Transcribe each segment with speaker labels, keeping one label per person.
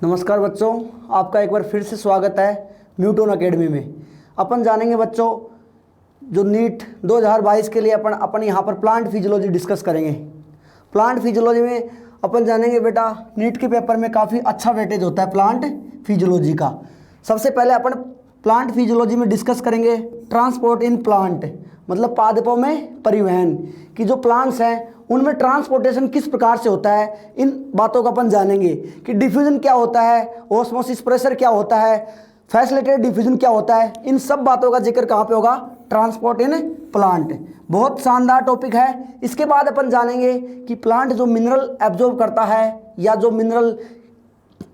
Speaker 1: नमस्कार बच्चों, आपका एक बार फिर से स्वागत है न्यूटन एकेडमी में। अपन जानेंगे बच्चों जो नीट 2022 के लिए अपन यहाँ पर प्लांट फिजियोलॉजी डिस्कस करेंगे। प्लांट फिजियोलॉजी में अपन जानेंगे बेटा नीट के पेपर में काफ़ी अच्छा वेटेज होता है प्लांट फिजियोलॉजी का। सबसे पहले अपन प्लांट फिजियोलॉजी में डिस्कस करेंगे ट्रांसपोर्ट इन प्लांट, मतलब पादपों में परिवहन की जो प्लांट्स हैं उनमें ट्रांसपोर्टेशन किस प्रकार से होता है। इन बातों का अपन जानेंगे कि डिफ्यूजन क्या होता है, ऑस्मोसिस प्रेशर क्या होता है, फैसिलिटेटेड डिफ्यूजन क्या होता है। इन सब बातों का जिक्र कहाँ पे होगा? Transport in plant. बहुत शानदार टॉपिक है। इसके बाद अपन जानेंगे कि प्लांट जो मिनरल एब्जॉर्ब करता है या जो मिनरल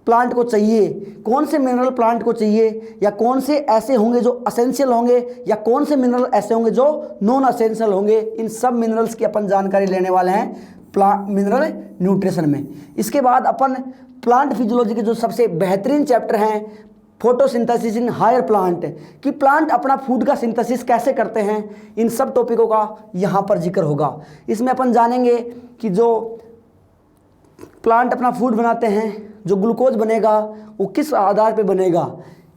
Speaker 1: प्लांट को चाहिए, कौन से मिनरल प्लांट को चाहिए, या कौन से ऐसे होंगे जो असेंशियल होंगे या कौन से मिनरल ऐसे होंगे जो नॉन असेंशियल होंगे। इन सब मिनरल्स की अपन जानकारी लेने वाले हैं मिनरल न्यूट्रिशन में। इसके बाद अपन प्लांट फिजियोलॉजी के जो सबसे बेहतरीन चैप्टर हैं फोटोसिंथेसिस इन हायर प्लांट, कि प्लांट अपना फूड का सिंथेसिस कैसे करते हैं, इन सब टॉपिकों का यहाँ पर जिक्र होगा। इसमें अपन जानेंगे कि जो प्लांट अपना फूड बनाते हैं, जो ग्लूकोज बनेगा वो किस आधार पे बनेगा,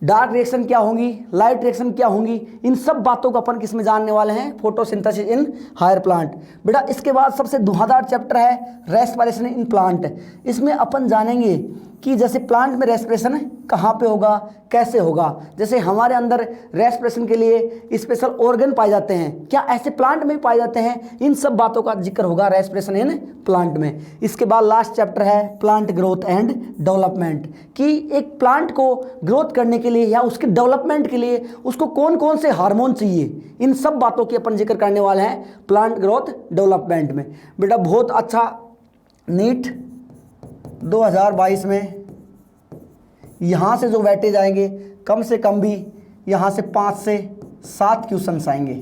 Speaker 1: डार्क रिएक्शन क्या होंगी, लाइट रिएक्शन क्या होंगी। इन सब बातों को अपन किसमें जानने वाले हैं? Photosynthesis in higher plant. बेटा इसके बाद सबसे धुआंधार चैप्टर है रेस्पिरेशन इन प्लांट। इसमें अपन जानेंगे कि जैसे प्लांट में रेस्पिरेशन कहाँ पे होगा, कैसे होगा। जैसे हमारे अंदर रेस्पिरेशन के लिए स्पेशल ऑर्गन पाए जाते हैं, क्या ऐसे प्लांट में पाए जाते हैं? इन सब बातों का जिक्र होगा रेस्पिरेशन इन प्लांट में। इसके बाद लास्ट चैप्टर है प्लांट ग्रोथ एंड डेवलपमेंट, कि एक प्लांट को ग्रोथ करने के लिए या उसके डेवलपमेंट के लिए उसको कौन कौन से हार्मोन चाहिए। इन सब बातों की अपन जिक्र करने वाले हैं प्लांट ग्रोथ डेवलपमेंट में। बेटा बहुत अच्छा नीट 2022 में यहाँ से जो वेटेज आएंगे कम से कम भी यहाँ से 5 से 7 क्वेश्चंस आएंगे।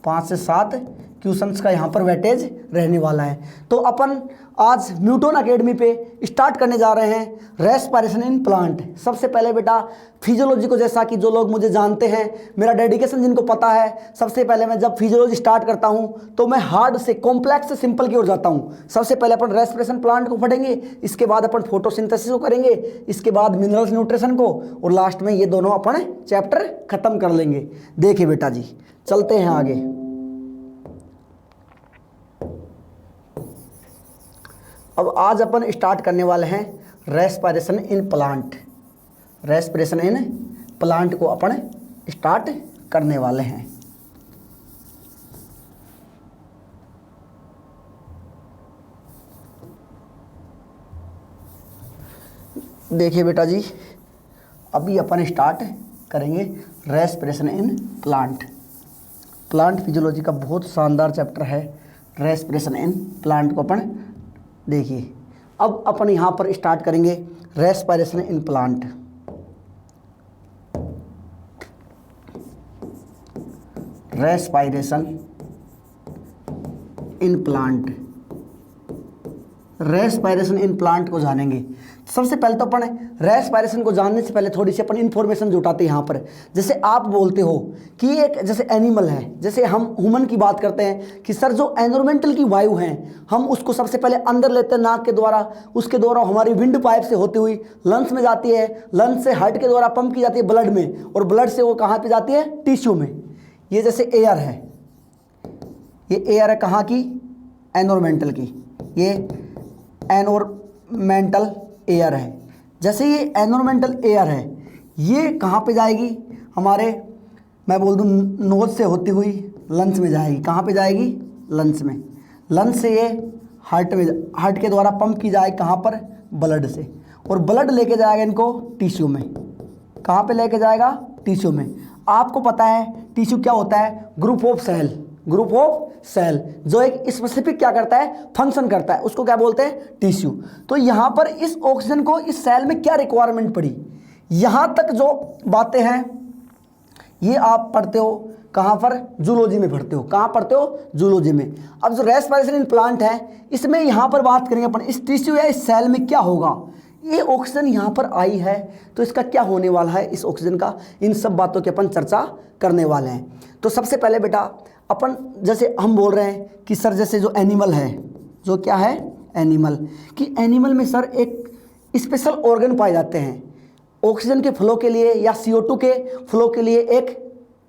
Speaker 1: 5 से 7 क्वेश्चंस का यहाँ पर वेटेज रहने वाला है। तो अपन आज न्यूटन एकेडमी पे स्टार्ट करने जा रहे हैं रेस्पिरेशन इन प्लांट। सबसे पहले बेटा फिजियोलॉजी को, जैसा कि जो लोग मुझे जानते हैं, मेरा डेडिकेशन जिनको पता है, सबसे पहले मैं जब फिजियोलॉजी स्टार्ट करता हूँ तो मैं हार्ड से कॉम्प्लेक्स से सिंपल की ओर जाता हूँ। सबसे पहले अपन रेस्पिरेशन प्लांट को पढ़ेंगे, इसके बाद अपन फोटोसिंथेसिस को करेंगे, इसके बाद मिनरल्स न्यूट्रिशन को, और लास्ट में ये दोनों अपन चैप्टर खत्म कर लेंगे। देखिए बेटा जी चलते हैं आगे। अब आज अपन स्टार्ट करने वाले हैं respiration in plant. Respiration in plant को अपन स्टार्ट करने वाले हैं। देखिए बेटा जी अभी अपन स्टार्ट करेंगे respiration in plant. Plant physiology का बहुत शानदार चैप्टर है रेस्पिरेशन इन प्लांट को अपन देखिए। अब अपन यहाँ पर स्टार्ट करेंगे respiration in plant. Respiration in plant, respiration in plant को जानेंगे। सबसे पहले तो अपन रेस्पिरेशन को जानने से पहले थोड़ी सी अपन इन्फॉर्मेशन जुटाते हैं यहाँ पर। जैसे आप बोलते हो कि एक जैसे एनिमल है, जैसे हम ह्यूमन की बात करते हैं कि सर जो एनवायरमेंटल की वायु हैं हम उसको सबसे पहले अंदर लेते हैं नाक के द्वारा, उसके द्वारा हमारी विंड पाइप से होती हुई लंग्स में जाती है, लंग्स से हार्ट के द्वारा पंप की जाती है ब्लड में, और ब्लड से वो कहाँ पर जाती है? टिश्यू में। ये जैसे एयर है, ये एयर है कहाँ की? एनवायरमेंटल की। ये एनवायरमेंटल एयर है। जैसे ये एनवायरमेंटल एयर है ये कहाँ पे जाएगी? हमारे मैं बोल दूँ नोज से होती हुई लंग्स में जाएगी। कहाँ पे जाएगी? लंग्स में। लंग्स से ये हार्ट में, हार्ट के द्वारा पंप की जाएगी कहाँ पर? ब्लड से, और ब्लड लेके जाएगा इनको टिश्यू में। कहाँ पे लेके जाएगा? टिश्यू में। आपको पता है टिश्यू क्या होता है? Group of cell, group of cell जो एक स्पेसिफिक क्या करता है? फंक्शन करता है, उसको क्या बोलते हैं? टिश्यू। तो यहाँ पर इस ऑक्सीजन को इस सेल में क्या रिक्वायरमेंट पड़ी, यहाँ तक जो बातें हैं ये आप पढ़ते हो कहाँ पर? जूलॉजी में पढ़ते हो। कहाँ पढ़ते हो? जूलॉजी में। अब जो रेस्पिरेशन इन प्लांट है इसमें यहाँ पर बात करेंगे अपन इस टिश्यू या इस सेल में क्या होगा। ये ऑक्सीजन यहाँ पर आई है तो इसका क्या होने वाला है इस ऑक्सीजन का, इन सब बातों की अपन चर्चा करने वाले हैं। तो सबसे पहले बेटा अपन जैसे हम बोल रहे हैं कि सर जैसे जो एनिमल है, जो क्या है एनिमल, कि एनिमल में सर एक स्पेशल ऑर्गन पाए जाते हैं। ऑक्सीजन के फ्लो के लिए या CO2 के फ्लो के लिए एक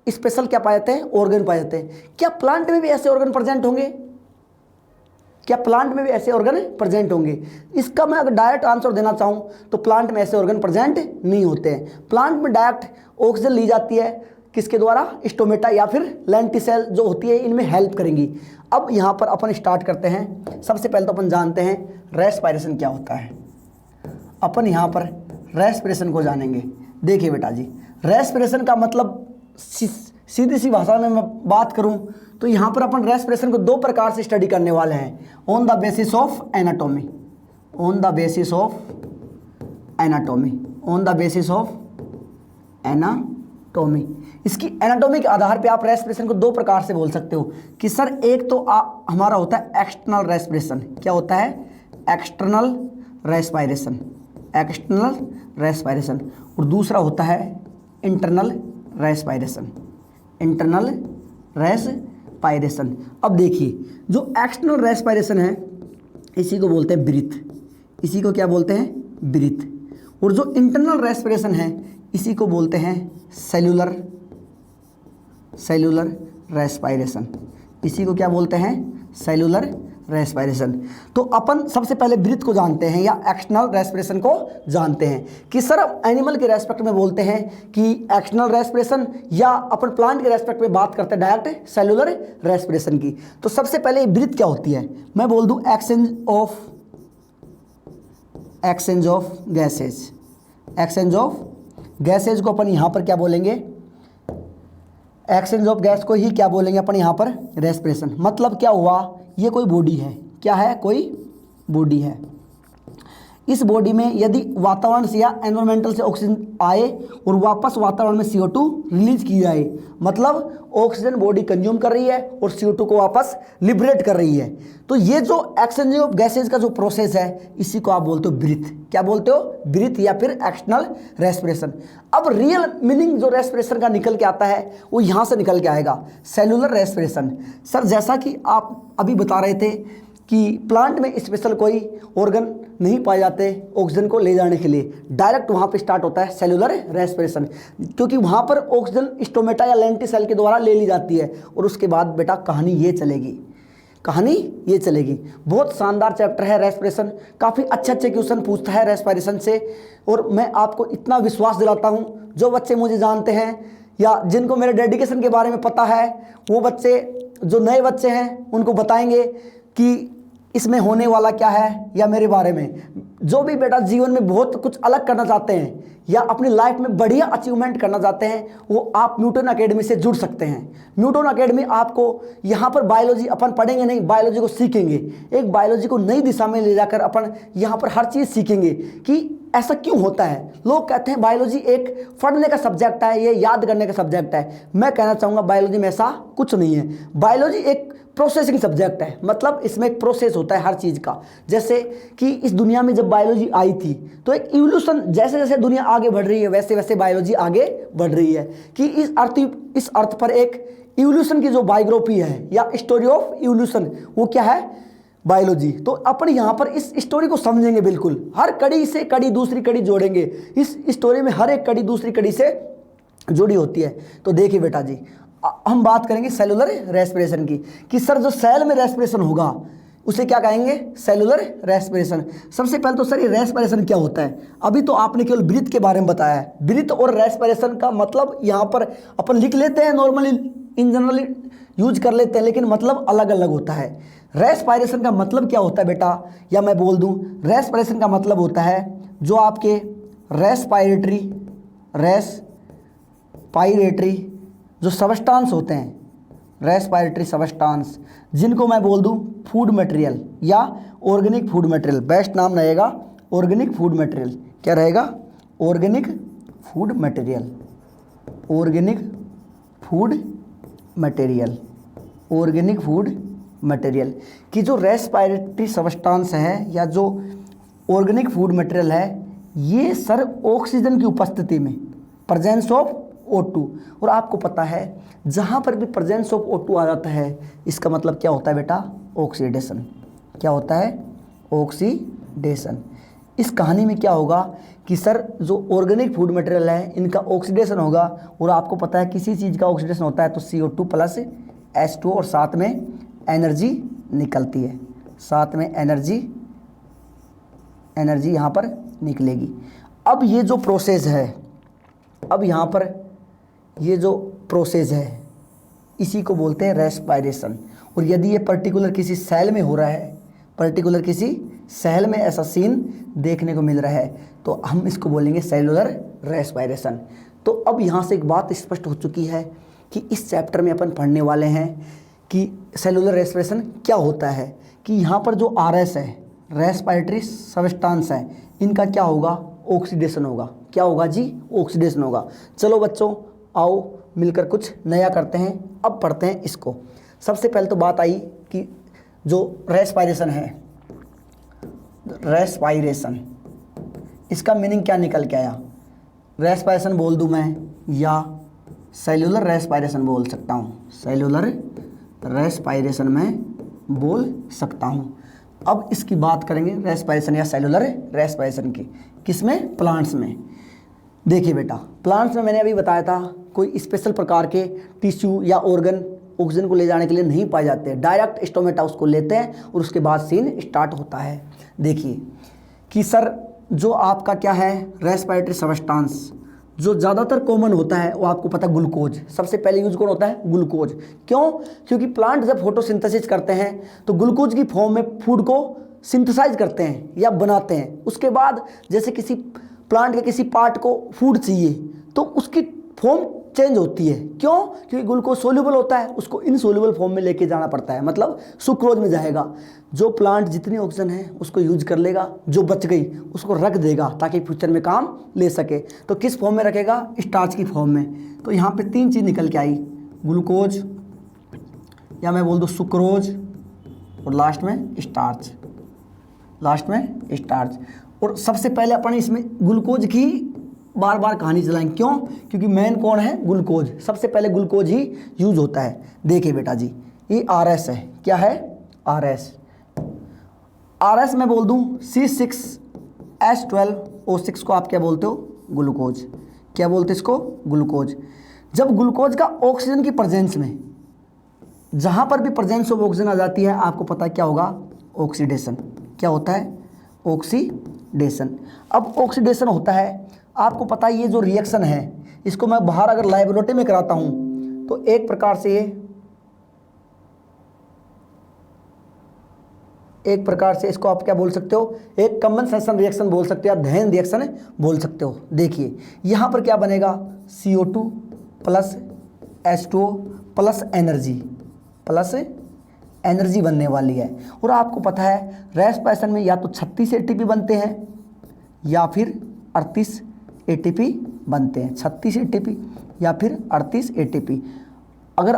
Speaker 1: स्पेशल क्या पाए जाते हैं, ऑर्गन पाए जाते हैं। क्या प्लांट में भी ऐसे ऑर्गन प्रेजेंट होंगे? क्या प्लांट में भी ऐसे ऑर्गन प्रेजेंट होंगे? इसका मैं अगर डायरेक्ट आंसर देना चाहूं तो प्लांट में ऐसे ऑर्गन प्रेजेंट नहीं होते हैं। प्लांट में डायरेक्ट ऑक्सीजन ली जाती है, किसके द्वारा? स्टोमेटा या फिर लेंटिसेल जो होती है, इनमें हेल्प करेंगी। अब यहाँ पर अपन स्टार्ट करते हैं। सबसे पहले तो अपन जानते हैं रेस्पिरेशन क्या होता है। अपन यहाँ पर रेस्पिरेशन को जानेंगे। देखिए बेटा जी, रेस्पिरेशन का मतलब सीधी सी भाषा में मैं बात करूं तो यहाँ पर अपन रेस्पिरेशन को दो प्रकार से स्टडी करने वाले हैं, on the basis of anatomy. On the basis of anatomy, on the basis of anatomy. इसकी एनाटॉमी के आधार पे आप रेस्पिरेशन को दो प्रकार से बोल सकते हो कि सर एक तो हमारा होता है एक्सटर्नल रेस्पिरेशन। क्या होता है? External respiration, external respiration. और दूसरा होता है इंटरनल रेस्पिरेशन, इंटरनल रेस्पिरेशन। अब देखिए, जो एक्सटर्नल रेस्पिरेशन है इसी को बोलते हैं ब्रीथ, इसी को क्या बोलते हैं? ब्रीथ। और जो इंटरनल रेस्पिरेशन है इसी को बोलते हैं सेल्यूलर, सेल्यूलर रेस्पिरेशन। इसी को क्या बोलते हैं? Cellular respiration. तो अपन सबसे पहले ब्रीथ को जानते हैं या एक्सटर्नल रेस्पिरेशन को जानते हैं कि सर एनिमल के रेस्पेक्ट में बोलते हैं कि एक्सटर्नल रेस्पिरेशन, या अपन प्लांट के रेस्पेक्ट में बात करते हैं डायरेक्ट सेल्यूलर रेस्पिरेशन की। तो सबसे पहले ब्रीथ क्या होती है? मैं बोल दूं exchange of gases. Exchange of gases को अपन यहाँ पर क्या बोलेंगे? एक्सचेंज ऑफ गैस को ही क्या बोलेंगे अपन यहाँ पर? रेस्पिरेशन। मतलब क्या हुआ? ये कोई बॉडी है, क्या है? कोई बॉडी है। इस बॉडी में यदि वातावरण से या एनवायरमेंटल से ऑक्सीजन आए और वापस वातावरण में CO2 रिलीज की जाए, मतलब ऑक्सीजन बॉडी कंज्यूम कर रही है और CO2 को वापस लिबरेट कर रही है। तो ये जो एक्सचेंज ऑफ गैसेज का जो प्रोसेस है इसी को आप बोलते हो ब्रीथ। क्या बोलते हो? ब्रीथ या फिर एक्सटर्नल रेस्पिरेशन। अब रियल मीनिंग जो रेस्पिरेशन का निकल के आता है वो यहाँ से निकल के आएगा, सेलुलर रेस्पिरेशन। सर जैसा कि आप अभी बता रहे थे कि प्लांट में स्पेशल कोई ऑर्गन नहीं पाए जाते ऑक्सीजन को ले जाने के लिए, डायरेक्ट वहाँ पे स्टार्ट होता है सेलुलर रेस्पिरेशन, क्योंकि वहाँ पर ऑक्सीजन स्टोमेटा या लेंटिसेल के द्वारा ले ली जाती है। और उसके बाद बेटा कहानी ये चलेगी, कहानी ये चलेगी। बहुत शानदार चैप्टर है रेस्पिरेशन, काफ़ी अच्छे अच्छे क्वेश्चन पूछता है रेस्पिरेशन से। और मैं आपको इतना विश्वास दिलाता हूँ, जो बच्चे मुझे जानते हैं या जिनको मेरे डेडिकेशन के बारे में पता है, वो बच्चे जो नए बच्चे हैं उनको बताएंगे कि इसमें होने वाला क्या है या मेरे बारे में। जो भी बेटा जीवन में बहुत कुछ अलग करना चाहते हैं या अपनी लाइफ में बढ़िया अचीवमेंट करना चाहते हैं, वो आप न्यूटन एकेडमी से जुड़ सकते हैं। न्यूटन एकेडमी आपको यहाँ पर बायोलॉजी अपन पढ़ेंगे नहीं, बायोलॉजी को सीखेंगे। एक बायोलॉजी को नई दिशा में ले जाकर अपन यहाँ पर हर चीज़ सीखेंगे कि ऐसा क्यों होता है। लोग कहते हैं बायोलॉजी एक पढ़ने का सब्जेक्ट है, ये याद करने का सब्जेक्ट है। मैं कहना चाहूँगा बायोलॉजी में ऐसा कुछ नहीं है। बायोलॉजी एक प्रोसेसिंग सब्जेक्ट है, मतलब इसमें एक प्रोसेस होता है हर चीज़ का। जैसे कि इस दुनिया में जब बायोलॉजी आई थी तो एक इवोल्यूशन, जैसे जैसे दुनिया आगे बढ़ रही है वैसे वैसे बायोलॉजी आगे बढ़ रही है कि इस अर्थ पर एक इवोल्यूशन की जो बायोग्राफी है या स्टोरी ऑफ इवोल्यूशन, वो क्या है? बायोलॉजी। तो अपन यहाँ पर इस स्टोरी को समझेंगे बिल्कुल, हर कड़ी से कड़ी दूसरी कड़ी जोड़ेंगे। इस स्टोरी में हर एक कड़ी दूसरी कड़ी से जुड़ी होती है। तो देखिए बेटा जी, हम बात करेंगे सेलुलर रेस्पिरेशन की कि सर जो सेल में रेस्पिरेशन होगा उसे क्या कहेंगे? Cellular respiration. सबसे पहले तो सर ये रेस्पिरेशन क्या होता है? अभी तो आपने केवल ब्रीथ के बारे में बताया है। ब्रीथ और रेस्पिरेशन का मतलब यहाँ पर अपन लिख लेते हैं, नॉर्मली इन जनरली यूज कर लेते हैं, लेकिन मतलब अलग अलग होता है। रेस्पिरेशन का मतलब क्या होता है बेटा, या मैं बोल दूं रेस्पिरेशन का मतलब होता है जो आपके रेस्पिरेटरी जो सबस्टांस होते हैं, रेस्पिरेटरी सबस्टांस, जिनको मैं बोल दूं फूड मटेरियल या ऑर्गेनिक फूड मटेरियल। बेस्ट नाम रहेगा ऑर्गेनिक फूड मटेरियल। क्या रहेगा? Organic food material, organic food material, organic food material की जो रेस्पिरेटरी सबस्टांस है या जो ऑर्गेनिक फूड मटेरियल है, ये सर ऑक्सीजन की उपस्थिति में प्रेजेंस ऑफ O2। और आपको पता है जहाँ पर भी प्रेजेंस ऑफ O2 आ जाता है इसका मतलब क्या होता है बेटा? ऑक्सीडेशन। क्या होता है? ऑक्सीडेशन। इस कहानी में क्या होगा कि सर जो ऑर्गेनिक फूड मटेरियल है इनका ऑक्सीडेशन होगा, और आपको पता है किसी चीज़ का ऑक्सीडेशन होता है तो CO2 प्लस H2 और साथ में एनर्जी निकलती है, साथ में एनर्जी यहाँ पर निकलेगी। अब ये जो प्रोसेस है, अब यहाँ पर ये जो प्रोसेस है इसी को बोलते हैं रेस्पायरेशन। और यदि ये पर्टिकुलर किसी सेल में हो रहा है, पर्टिकुलर किसी सेल में ऐसा सीन देखने को मिल रहा है तो हम इसको बोलेंगे सेलुलर रेस्पायरेशन। तो अब यहाँ से एक बात स्पष्ट हो चुकी है कि इस चैप्टर में अपन पढ़ने वाले हैं कि सेलुलर रेस्पिरेशन क्या होता है, कि यहाँ पर जो RS है, रेस्पिरेटरी सब्सटेंस है, इनका क्या होगा, ऑक्सीडेशन होगा। क्या होगा जी, ऑक्सीडेशन होगा। चलो बच्चों आओ मिलकर कुछ नया करते हैं। अब पढ़ते हैं इसको। सबसे पहले तो बात आई कि जो रेस्पिरेशन है, रेस्पिरेशन इसका मीनिंग क्या निकल के आया। रेस्पिरेशन बोल दूं मैं या सेलुलर रेस्पिरेशन बोल सकता हूँ, सेलुलर रेस्पिरेशन में बोल सकता हूँ। अब इसकी बात करेंगे रेस्पिरेशन या सेलुलर रेस्पिरेशन की, किसमें, प्लांट्स में। देखिए बेटा, प्लांट्स में मैंने अभी बताया था कोई स्पेशल प्रकार के टिश्यू या ऑर्गन ऑक्सीजन को ले जाने के लिए नहीं पाए जाते, डायरेक्ट स्टोमेटा उसको लेते हैं और उसके बाद सीन स्टार्ट होता है। देखिए कि सर जो आपका क्या है रेस्पिरेटरी सब्सटेंस जो ज़्यादातर कॉमन होता है वो आपको पता है ग्लूकोज। सबसे पहले यूज कौन होता है, ग्लूकोज। क्यों, क्योंकि प्लांट जब फोटोसिंथेसिस करते हैं तो ग्लूकोज की फॉर्म में फूड को सिंथेसाइज करते हैं या बनाते हैं। उसके बाद जैसे किसी प्लांट के किसी पार्ट को फूड चाहिए तो उसकी फॉर्म चेंज होती है। क्यों, क्योंकि ग्लूकोज सोल्यूबल होता है, उसको इनसोल्यूबल फॉर्म में लेके जाना पड़ता है, मतलब सुक्रोज में जाएगा। जो प्लांट जितनी ऑक्सीजन है उसको यूज कर लेगा, जो बच गई उसको रख देगा ताकि फ्यूचर में काम ले सके। तो किस फॉर्म में रखेगा, स्टार्च की फॉर्म में। तो यहाँ पे 3 चीज़ निकल के आई, ग्लूकोज या मैं बोल दूँ सुक्रोज और लास्ट में स्टार्च, लास्ट में स्टार्च। और सबसे पहले अपन इसमें ग्लूकोज की बार बार कहानी चलाएंगे। क्यों, क्योंकि मेन कौन है, ग्लूकोज। सबसे पहले ग्लूकोज ही यूज होता है। देखिए बेटा जी, ये RS है, क्या है, RS मैं बोल दूं C6H12O6 को आप क्या बोलते हो, ग्लूकोज। क्या बोलते हैं इसको, ग्लूकोज। जब ग्लूकोज का ऑक्सीजन की प्रेजेंस में, जहां पर भी प्रेजेंस ऑफ ऑक्सीजन आ जाती है, आपको पता है क्या होगा, ऑक्सीडेशन। क्या होता है, ऑक्सीडेशन। अब ऑक्सीडेशन होता है, आपको पता है ये जो रिएक्शन है इसको मैं बाहर अगर लैबोरेटरी में कराता हूं तो एक प्रकार से इसको आप क्या बोल सकते हो, एक कंडेंसेशन रिएक्शन बोल सकते हो, आप दहन रिएक्शन बोल सकते हो। देखिए यहाँ पर क्या बनेगा, CO2 plus H2O plus energy बनने वाली है। और आपको पता है रेस्पिरेशन में या तो 36 ATP बनते हैं या फिर 38 ATP बनते हैं, 36 ATP या फिर 38 ATP। अगर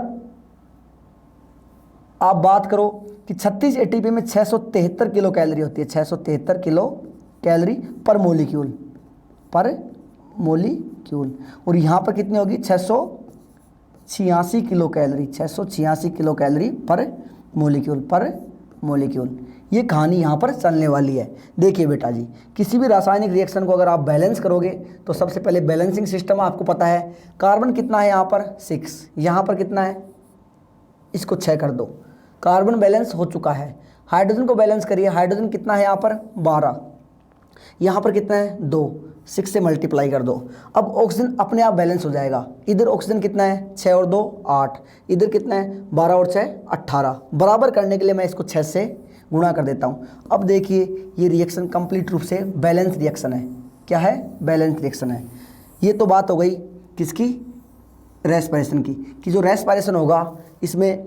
Speaker 1: आप बात करो कि 36 ATP में 673 किलो कैलोरी होती है, 673 किलो कैलोरी पर मोलिक्यूल, और यहाँ पर कितनी होगी, 686 किलो कैलोरी, 686 किलो कैलोरी पर मोलिक्यूल। ये कहानी यहाँ पर चलने वाली है। देखिए बेटा जी, किसी भी रासायनिक रिएक्शन को अगर आप बैलेंस करोगे तो सबसे पहले बैलेंसिंग सिस्टम आपको पता है, कार्बन कितना है यहाँ पर 6, यहाँ पर कितना है, इसको 6 कर दो, कार्बन बैलेंस हो चुका है। हाइड्रोजन को बैलेंस करिए, हाइड्रोजन कितना है यहाँ पर 12, यहाँ पर कितना है 2, 6 से मल्टीप्लाई कर दो। अब ऑक्सीजन अपने आप बैलेंस हो जाएगा। इधर ऑक्सीजन कितना है, 6 और 2 8, इधर कितना है 12 और 6 18। बराबर करने के लिए मैं इसको 6 से गुणा कर देता हूँ। अब देखिए ये रिएक्शन कंप्लीट रूप से बैलेंस रिएक्शन है। क्या है, बैलेंस रिएक्शन है। ये तो बात हो गई किसकी, रेस्पिरेशन की, कि जो रेस्पिरेशन होगा इसमें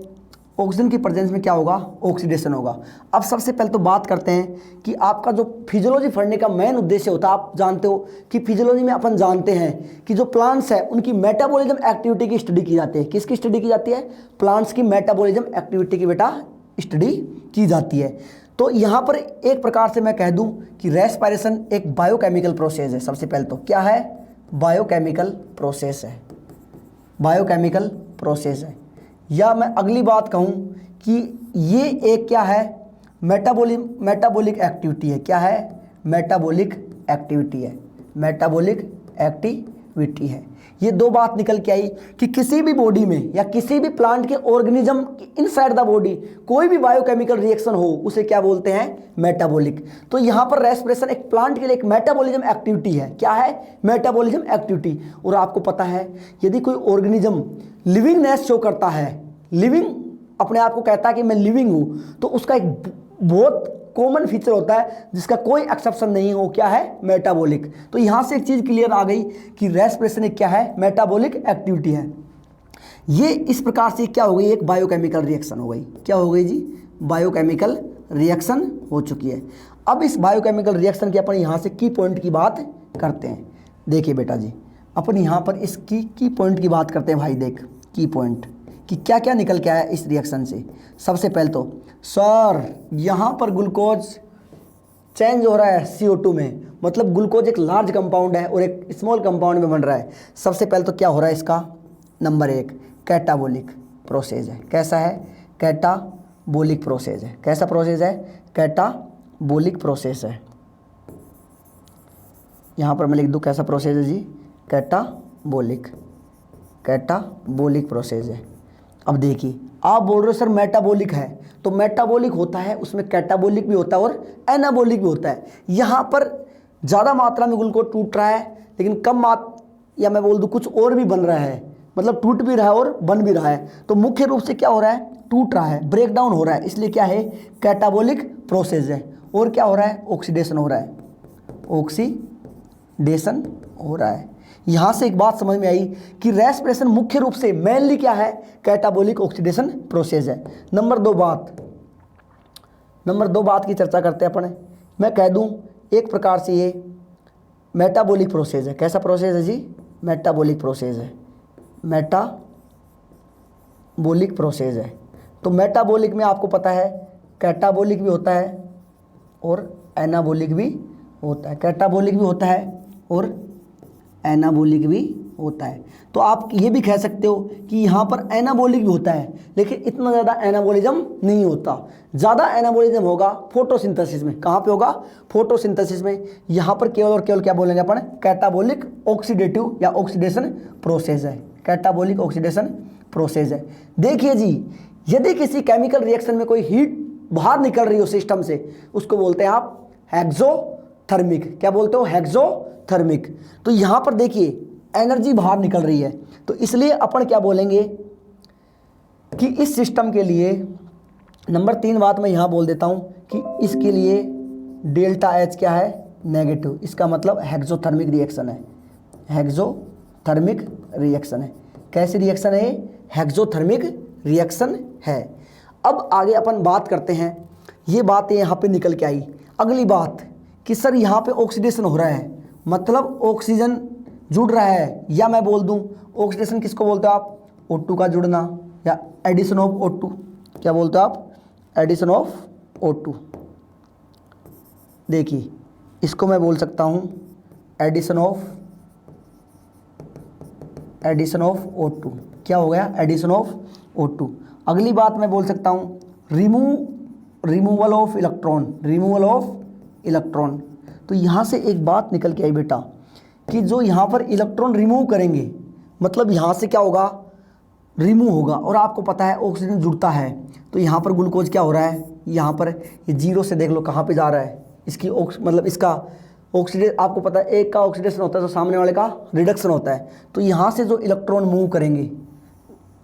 Speaker 1: ऑक्सीजन की प्रेजेंस में क्या होगा, ऑक्सीडेशन होगा। अब सबसे पहले तो बात करते हैं कि आपका जो फिजियोलॉजी पढ़ने का मेन उद्देश्य होता है, आप जानते हो कि फिजियोलॉजी में अपन जानते हैं कि जो प्लांट्स है उनकी मेटाबॉलिज्म एक्टिविटी की स्टडी की जाती है। किसकी स्टडी की जाती है, प्लांट्स की मेटाबॉलिज्म एक्टिविटी की बेटा स्टडी की जाती है। तो यहाँ पर एक प्रकार से मैं कह दूं कि रेस्पिरेशन एक बायोकेमिकल प्रोसेस है। सबसे पहले तो क्या है, बायोकेमिकल प्रोसेस है, बायोकेमिकल प्रोसेस है। या मैं अगली बात कहूँ कि ये एक क्या है, मेटाबॉलिक एक्टिविटी है। क्या है, मेटाबॉलिक एक्टिविटी है, मेटाबॉलिक एक्टिविटी है। ये दो बात निकल के आई कि किसी भी बॉडी में या किसी भी प्लांट के ऑर्गेनिज्म इनसाइड द बॉडी कोई भी बायोकेमिकल रिएक्शन हो उसे क्या बोलते हैं, मेटाबॉलिक। तो यहाँ पर रेस्पिरेशन एक प्लांट के लिए एक मेटाबॉलिज्म एक्टिविटी है। क्या है, मेटाबॉलिज्म एक्टिविटी। और आपको पता है यदि कोई ऑर्गेनिज्म लिविंगनेस शो करता है, लिविंग अपने आप को कहता है कि मैं लिविंग हूँ, तो उसका एक बहुत कॉमन फीचर होता है जिसका कोई एक्सेप्शन नहीं हो, क्या है, मेटाबॉलिक। तो यहाँ से एक चीज़ क्लियर आ गई कि रेस्पिरेशन एक क्या है, मेटाबॉलिक एक्टिविटी है। ये इस प्रकार से क्या हो गई, एक बायोकेमिकल रिएक्शन हो गई। क्या हो गई जी, बायोकेमिकल रिएक्शन हो चुकी है। अब इस बायोकेमिकल रिएक्शन की अपन यहाँ से की पॉइंट की बात करते हैं। देखिए बेटा जी, अपन यहाँ पर इस की पॉइंट की बात करते हैं भाई। देख की पॉइंट कि क्या क्या निकल के आया इस रिएक्शन से। सबसे पहले तो सर यहाँ पर ग्लूकोज चेंज हो रहा है CO2 में, मतलब ग्लूकोज एक लार्ज कंपाउंड है और एक स्मॉल कंपाउंड में बन रहा है। सबसे पहले तो क्या हो रहा है इसका, नंबर 1 कैटाबोलिक प्रोसेस है। कैसा है, कैटाबोलिक प्रोसेस है। कैसा प्रोसेस है, कैटाबोलिक प्रोसेस है। यहाँ पर मैं लिख दूँ कैसा प्रोसेस है जी, कैटाबोलिक, कैटाबोलिक प्रोसेस है। अब देखिए आप बोल रहे हो सर मेटाबॉलिक है, तो मेटाबॉलिक होता है उसमें कैटाबॉलिक भी होता है और एनाबॉलिक भी होता है। यहाँ पर ज़्यादा मात्रा में ग्लूकोज टूट रहा है, लेकिन कम या मैं बोल दूँ कुछ और भी बन रहा है, मतलब टूट भी रहा है और बन भी रहा है। तो मुख्य रूप से क्या हो रहा है, टूट रहा है, ब्रेक डाउन हो रहा है, इसलिए क्या है, कैटाबॉलिक प्रोसेस है। और क्या हो रहा है, ऑक्सीडेशन हो रहा है, ऑक्सीडेशन हो रहा है। यहाँ से एक बात समझ में आई कि रेस्पिरेशन मुख्य रूप से मेनली क्या है, कैटाबॉलिक ऑक्सीडेशन प्रोसेस है। नंबर दो बात की चर्चा करते हैं अपन। मैं कह दूं एक प्रकार से ये मेटाबॉलिक प्रोसेस है। कैसा प्रोसेस है जी, मेटाबॉलिक प्रोसेस है, मेटाबॉलिक प्रोसेस है। तो मेटाबॉलिक में आपको पता है कैटाबॉलिक भी होता है और एनाबॉलिक भी होता है, कैटाबॉलिक भी होता है और एनाबॉलिक भी होता है। तो आप ये भी कह सकते हो कि यहाँ पर एनाबॉलिक भी होता है, लेकिन इतना ज़्यादा एनाबॉलिज्म नहीं होता। ज़्यादा एनाबॉलिज्म होगा फोटोसिंथेसिस में। कहाँ पे होगा, फोटोसिंथेसिस में। यहाँ पर केवल और केवल क्या बोलेंगे अपन, कैटाबॉलिक ऑक्सीडेटिव या ऑक्सीडेशन प्रोसेस है, कैटाबॉलिक ऑक्सीडेशन प्रोसेस है। देखिए जी, यदि किसी केमिकल रिएक्शन में कोई हीट बाहर निकल रही हो सिस्टम से, उसको बोलते हैं आप हेक्सोथर्मिक। क्या बोलते हो, हेक्सोथर्मिक। तो यहाँ पर देखिए एनर्जी बाहर निकल रही है, तो इसलिए अपन क्या बोलेंगे कि इस सिस्टम के लिए नंबर 3 बात मैं यहाँ बोल देता हूँ कि इसके लिए डेल्टा H क्या है, नेगेटिव। इसका मतलब हेक्सोथर्मिक रिएक्शन है, हेक्सोथर्मिक रिएक्शन है। कैसी रिएक्शन है, हेक्सोथर्मिक रिएक्शन है। अब आगे अपन बात करते हैं, ये बातें यहाँ पे निकल के आई। अगली बात कि सर यहाँ पे ऑक्सीडेशन हो रहा है, मतलब ऑक्सीजन जुड़ रहा है, या मैं बोल दूँ ऑक्सीडेशन किसको बोलते हो आप, O2 का जुड़ना या एडिशन ऑफ O2। क्या बोलते हो आप, एडिशन ऑफ O2। देखिए इसको मैं बोल सकता हूँ एडिशन ऑफ O2। क्या हो गया, एडिशन ऑफ O2। अगली बात मैं बोल सकता हूँ रिमूवल ऑफ इलेक्ट्रॉन। तो यहाँ से एक बात निकल के आई बेटा कि जो यहाँ पर इलेक्ट्रॉन रिमूव करेंगे, मतलब यहाँ से क्या होगा, रिमूव होगा। और आपको पता है ऑक्सीजन जुड़ता है, तो यहाँ पर ग्लूकोज क्या हो रहा है, यहाँ पर ये 0 से देख लो कहाँ पे जा रहा है, इसकी मतलब इसका ऑक्सीडेशन। आपको पता है एक का ऑक्सीडेशन होता है तो सामने वाले का रिडक्शन होता है। तो यहाँ से जो इलेक्ट्रॉन मूव करेंगे,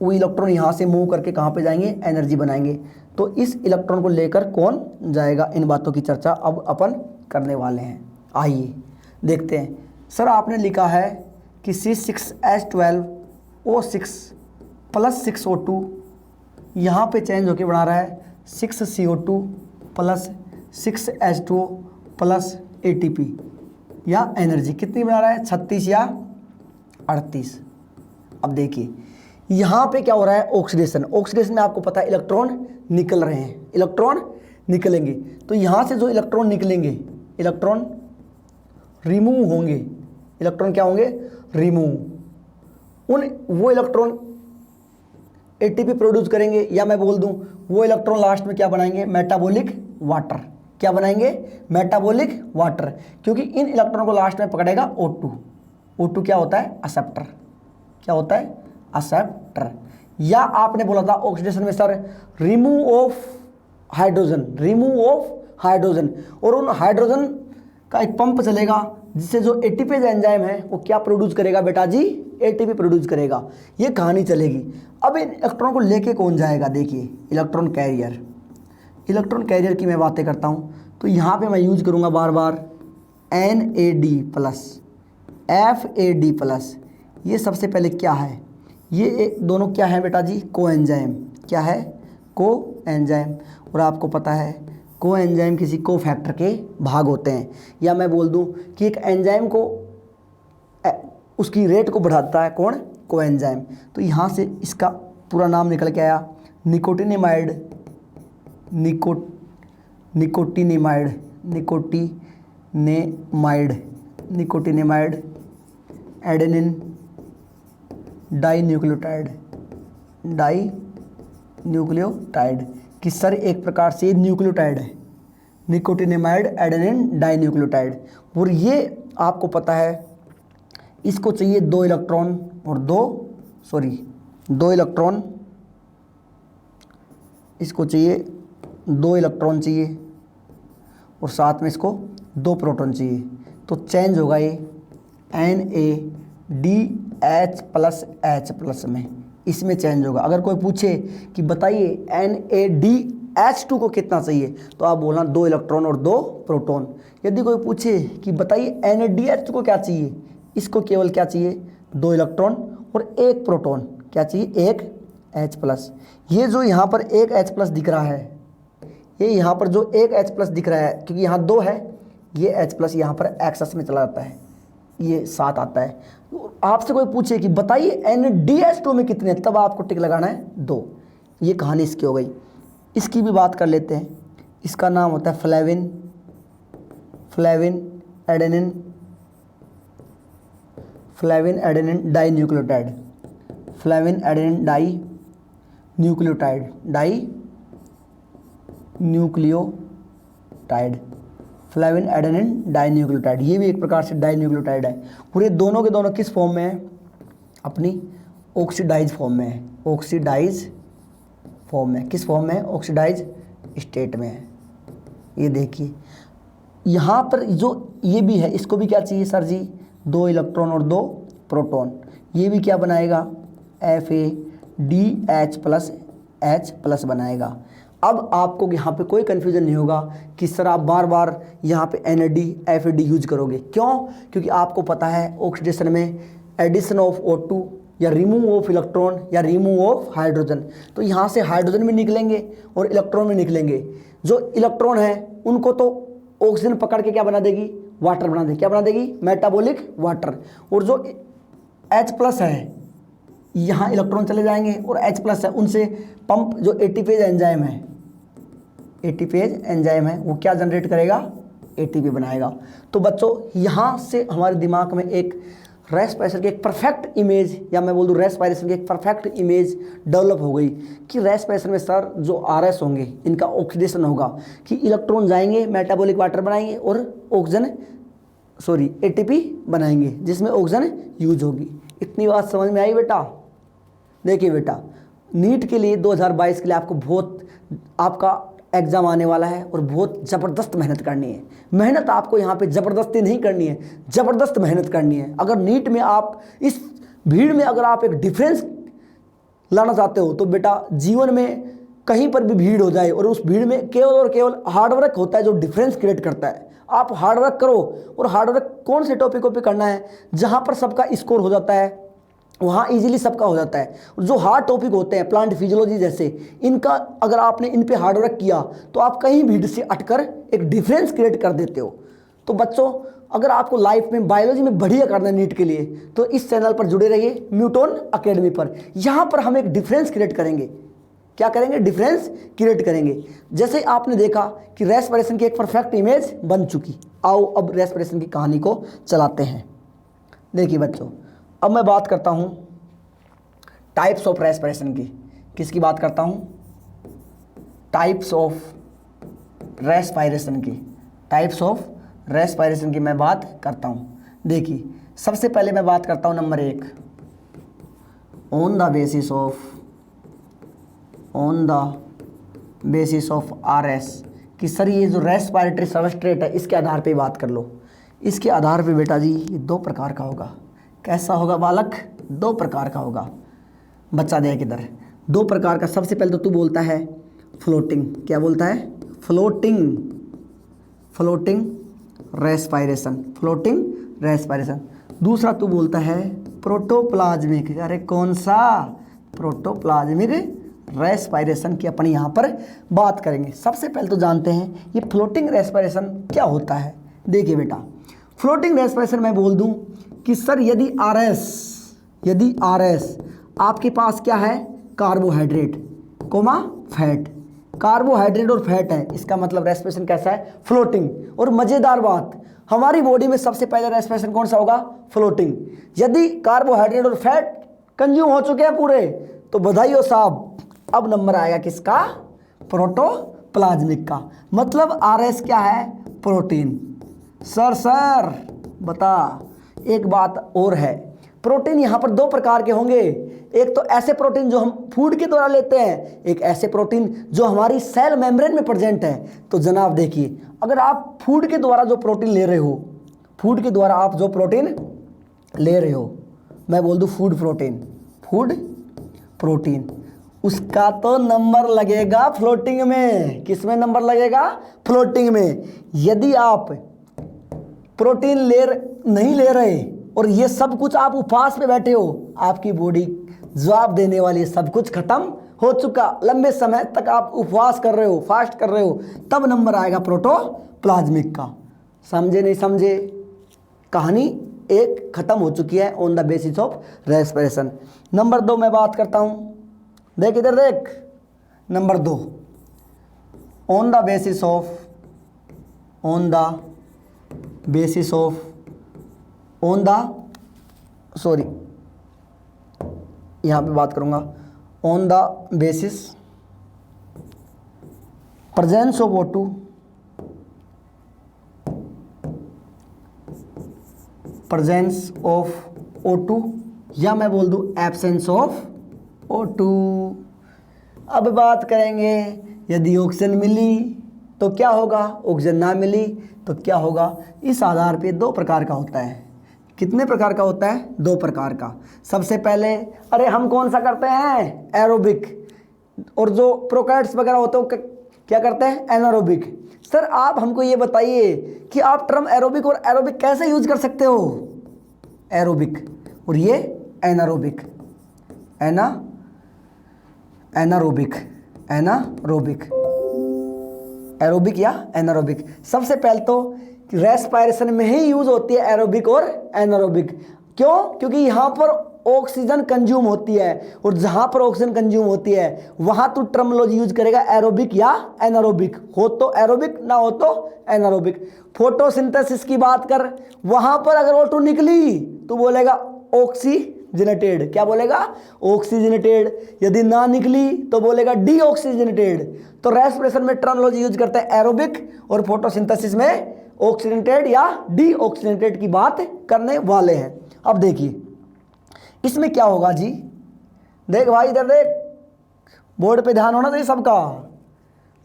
Speaker 1: वो इलेक्ट्रॉन यहाँ से मूव करके कहाँ पे जाएंगे, एनर्जी बनाएंगे। तो इस इलेक्ट्रॉन को लेकर कौन जाएगा, इन बातों की चर्चा अब अपन करने वाले हैं। आइए देखते हैं। सर आपने लिखा है कि C6H12O6 + 6O2 यहाँ पे चेंज होके बना रहा है 6CO2 + 6H2O + ATP, या एनर्जी कितनी बना रहा है, 36 या 38। अब देखिए यहाँ पे क्या हो रहा है, ऑक्सीडेशन। ऑक्सीडेशन में आपको पता है इलेक्ट्रॉन निकल रहे हैं, इलेक्ट्रॉन निकलेंगे। तो यहाँ से जो इलेक्ट्रॉन निकलेंगे, इलेक्ट्रॉन रिमूव होंगे। इलेक्ट्रॉन क्या होंगे, रिमूव। वो इलेक्ट्रॉन ATP प्रोड्यूस करेंगे, या मैं बोल दूं वो इलेक्ट्रॉन लास्ट में क्या बनाएंगे, मेटाबॉलिक वाटर। क्या बनाएंगे, मेटाबॉलिक वाटर, क्योंकि इन इलेक्ट्रॉन को लास्ट में पकड़ेगा O2। O2 क्या होता है, एक्सेप्टर। क्या होता है, एक्सेप्टर। या आपने बोला था ऑक्सीडेशन में sir remove of hydrogen, remove of hydrogen, और उन हाइड्रोजन का एक पंप चलेगा जिससे जो एटीपेज एंजाइम है वो क्या प्रोड्यूस करेगा बेटा जी, एटीपी प्रोड्यूस करेगा। ये कहानी चलेगी। अब इन इलेक्ट्रॉन को लेके कौन जाएगा, देखिए इलेक्ट्रॉन कैरियर। इलेक्ट्रॉन कैरियर की मैं बातें करता हूँ तो यहाँ पे मैं यूज करूँगा बार बार NAD+, FAD+। ये सबसे पहले क्या है, ये दोनों क्या है बेटा जी, को एंजाइम। क्या है, को एंजाइम। और आपको पता है को एंजाइम किसी को फैक्टर के भाग होते हैं, या मैं बोल दूं कि एक एंजाइम को उसकी रेट को बढ़ाता है कौन, को एंजाइम। तो यहाँ से इसका पूरा नाम निकल के आया निकोटिनिमाइड, निकोटिनिमाइड, निकोटिनिमाइड एडेनिन डाइन्यूक्लियोटाइड, डाइन्यूक्लियोटाइड कि सर एक प्रकार से न्यूक्लियोटाइड है, निकोटिनिमाइड एडेनिन डाइन्यूक्लियोटाइड। और ये आपको पता है इसको चाहिए 2 इलेक्ट्रॉन और 2 इलेक्ट्रॉन, इसको चाहिए 2 इलेक्ट्रॉन चाहिए और साथ में इसको 2 प्रोटॉन चाहिए। तो चेंज होगा ये NADH+H+ में, इसमें चेंज होगा। अगर कोई पूछे कि बताइए NADH2 को कितना चाहिए तो आप बोलना 2 इलेक्ट्रॉन और 2 प्रोटॉन। यदि कोई पूछे कि बताइए NADH2 को क्या चाहिए, इसको केवल क्या चाहिए, 2 इलेक्ट्रॉन और 1 प्रोटॉन। क्या चाहिए, 1 H+। ये जो यहाँ पर 1 H+ दिख रहा है, ये यहाँ पर जो 1 H+ दिख रहा है, क्योंकि यहाँ 2 है, ये H+ यहाँ पर एक्सेस में चला जाता है, ये 7 आता है। आपसे कोई पूछे कि बताइए NADH2 में कितने, तब आपको टिक लगाना है 2। ये कहानी इसकी हो गई। इसकी भी बात कर लेते हैं। इसका नाम होता है flavin adenine dinucleotide, flavin adenine dinucleotide. ये भी एक प्रकार से डाइन्यूक्लियोटाइड है। और ये दोनों के दोनों किस फॉर्म में है, अपनी ऑक्सीडाइज फॉर्म में है, ऑक्सीडाइज फॉर्म में। किस फॉर्म में है, ऑक्सीडाइज स्टेट में है। ये देखिए यहाँ पर जो ये भी है, इसको भी क्या चाहिए सर जी, 2 इलेक्ट्रॉन और 2 प्रोटॉन। ये भी क्या बनाएगा, FADH+H+ बनाएगा। अब आपको यहाँ पे कोई कन्फ्यूजन नहीं होगा कि सर आप बार बार यहाँ पे NAD FAD यूज करोगे, क्यों, क्योंकि आपको पता है ऑक्सीडेशन में एडिशन ऑफ O2 या रिमूव ऑफ इलेक्ट्रॉन या रिमूव ऑफ हाइड्रोजन, तो यहाँ से हाइड्रोजन भी निकलेंगे और इलेक्ट्रॉन भी निकलेंगे। जो इलेक्ट्रॉन है उनको तो ऑक्सीजन पकड़ के क्या बना देगी, वाटर बना देगी। क्या बना देगी, मेटाबॉलिक वाटर। और जो H+ है, यहाँ इलेक्ट्रॉन चले जाएंगे और H+ है, उनसे पंप जो एटीपेज एंजाइम है वो क्या जनरेट करेगा, एटीपी बनाएगा। तो बच्चों यहाँ से हमारे दिमाग में एक रेस्पिरेशन की एक परफेक्ट इमेज, या मैं बोल दूँ रेस्पिरेशन की एक परफेक्ट इमेज डेवलप हो गई कि रेस्पिरेशन में सर जो RS होंगे इनका ऑक्सीडेशन होगा, कि इलेक्ट्रॉन जाएंगे मेटाबॉलिक वाटर बनाएंगे और एटीपी बनाएंगे जिसमें ऑक्सीजन यूज होगी। इतनी बात समझ में आई बेटा। देखिए बेटा, नीट के लिए 2022 के लिए आपका एग्ज़ाम आने वाला है और बहुत ज़बरदस्त मेहनत करनी है। मेहनत आपको यहाँ पे ज़बरदस्ती नहीं करनी है, ज़बरदस्त मेहनत करनी है। अगर नीट में आप इस भीड़ में अगर आप एक डिफरेंस लाना चाहते हो तो बेटा जीवन में कहीं पर भी भीड़ हो जाए और उस भीड़ में केवल और केवल हार्डवर्क होता है जो डिफरेंस क्रिएट करता है। आप हार्डवर्क करो, और हार्डवर्क कौन से टॉपिकों पे करना है, जहाँ पर सबका स्कोर हो जाता है वहाँ इजीली सबका हो जाता है। जो हार्ड टॉपिक होते हैं प्लांट फिजियोलॉजी जैसे, इनका अगर आपने इन पे हार्डवर्क किया तो आप कहीं भीड़ से हटकर एक डिफरेंस क्रिएट कर देते हो। तो बच्चों, अगर आपको लाइफ में बायोलॉजी में बढ़िया करना है नीट के लिए, तो इस चैनल पर जुड़े रहिए न्यूटन अकेडमी पर। यहाँ पर हम एक डिफरेंस क्रिएट करेंगे। क्या करेंगे, डिफरेंस क्रिएट करेंगे। जैसे आपने देखा कि रेस्पिरेशन की एक परफेक्ट इमेज बन चुकी। आओ अब रेस्पिरेशन की कहानी को चलाते हैं। देखिए बच्चों, अब मैं बात करता हूँ टाइप्स ऑफ रेस्पिरेशन की। किसकी बात करता हूँ, टाइप्स ऑफ रेस्पायरेशन की, टाइप्स ऑफ रेस्पायरेशन की मैं बात करता हूँ। देखिए सबसे पहले मैं बात करता हूँ number 1, on the basis of RS, कि सर ये जो रेस्पायरेटरी सबस्ट्रेट है इसके आधार पे बात कर लो। इसके आधार पे बेटा जी ये 2 प्रकार का होगा। कैसा होगा बालक? 2 प्रकार का होगा। बच्चा देख इधर, 2 प्रकार का। सबसे पहले तो तू बोलता है फ्लोटिंग, क्या बोलता है? Floating respiration. दूसरा तू बोलता है प्रोटोप्लाज्मिक। अरे कौन सा? प्रोटोप्लाज्मिक रेस्पायरेशन की अपन यहाँ पर बात करेंगे। सबसे पहले तो जानते हैं ये फ्लोटिंग रेस्पायरेशन क्या होता है। देखिए बेटा, फ्लोटिंग रेस्पायरेशन मैं बोल दूं कि सर यदि RS आपके पास क्या है? कार्बोहाइड्रेट कोमा फैट, कार्बोहाइड्रेट और फैट है, इसका मतलब रेस्पिरेशन कैसा है? फ्लोटिंग। और मज़ेदार बात, हमारी बॉडी में सबसे पहले रेस्पिरेशन कौन सा होगा? फ्लोटिंग। यदि कार्बोहाइड्रेट और फैट कंज्यूम हो चुके हैं पूरे, तो बधाई हो साहब, अब नंबर आएगा किसका? प्रोटोप्लाज्मिक का। मतलब RS क्या है? प्रोटीन। सर बता, एक बात और है, प्रोटीन यहाँ पर 2 प्रकार के होंगे। एक तो ऐसे प्रोटीन जो हम फूड के द्वारा लेते हैं, एक ऐसे प्रोटीन जो हमारी सेल मेम्ब्रेन में प्रेजेंट है। तो जनाब देखिए, अगर आप फूड के द्वारा जो प्रोटीन ले रहे हो, मैं बोल दूं फूड प्रोटीन, उसका तो नंबर लगेगा फ्लोटिंग में। किस में नंबर लगेगा? फ्लोटिंग में। यदि आप प्रोटीन नहीं ले रहे और ये सब कुछ आप उपवास पे बैठे हो, आपकी बॉडी जवाब देने वाली है, सब कुछ खत्म हो चुका, लंबे समय तक आप उपवास कर रहे हो, फास्ट कर रहे हो, तब नंबर आएगा प्रोटोप्लाज्मिक का। समझे नहीं समझे? कहानी एक खत्म हो चुकी है on the basis of respiration. Number 2 मैं बात करता हूँ। देख इधर देख, नंबर 2, ऑन द यहाँ पे बात करूँगा on the basis presence of O2 या मैं बोल दूँ एब्सेंस ऑफ O2। अब बात करेंगे, यदि ऑक्सीजन मिली तो क्या होगा, ऑक्सीजन ना मिली तो क्या होगा। इस आधार पे 2 प्रकार का होता है। कितने प्रकार का होता है? 2 प्रकार का। सबसे पहले अरे हम कौन सा करते हैं? एरोबिक। और जो प्रोकैरियोट्स वगैरह होते हैं क्या करते हैं? एनारोबिक। सर आप हमको ये बताइए कि आप टर्म एरोबिक और एरोबिक कैसे यूज कर सकते हो? एरोबिक और ये एनारोबिक, एरोबिक या एनारोबिक। सबसे पहले तो रेस्पायरेशन में ही यूज होती है एरोबिक और एनारोबिक। क्यों? क्योंकि यहाँ पर ऑक्सीजन कंज्यूम होती है, और जहाँ पर ऑक्सीजन कंज्यूम होती है वहाँ तो टर्मिनोलॉजी यूज करेगा एरोबिक या एनारोबिक। हो तो एरोबिक, ना हो तो एनारोबिक। फोटोसिंथेसिस की बात कर, वहाँ पर अगर O2 निकली तो बोलेगा ऑक्सीजनेटेड। क्या बोलेगा? ऑक्सीजनेटेड। यदि ना निकली तो बोलेगा डीऑक्सीजनेटेड। तो रेस्पिरेशन में टर्मिनोलॉजी यूज करते हैं एरोबिक, और फोटोसिंथेसिस में ऑक्सीजनेटेड या डीऑक्सीजनेटेड की बात करने वाले हैं। अब देखिए इसमें क्या होगा जी। देख भाई इधर देख, बोर्ड पे ध्यान होना चाहिए सबका।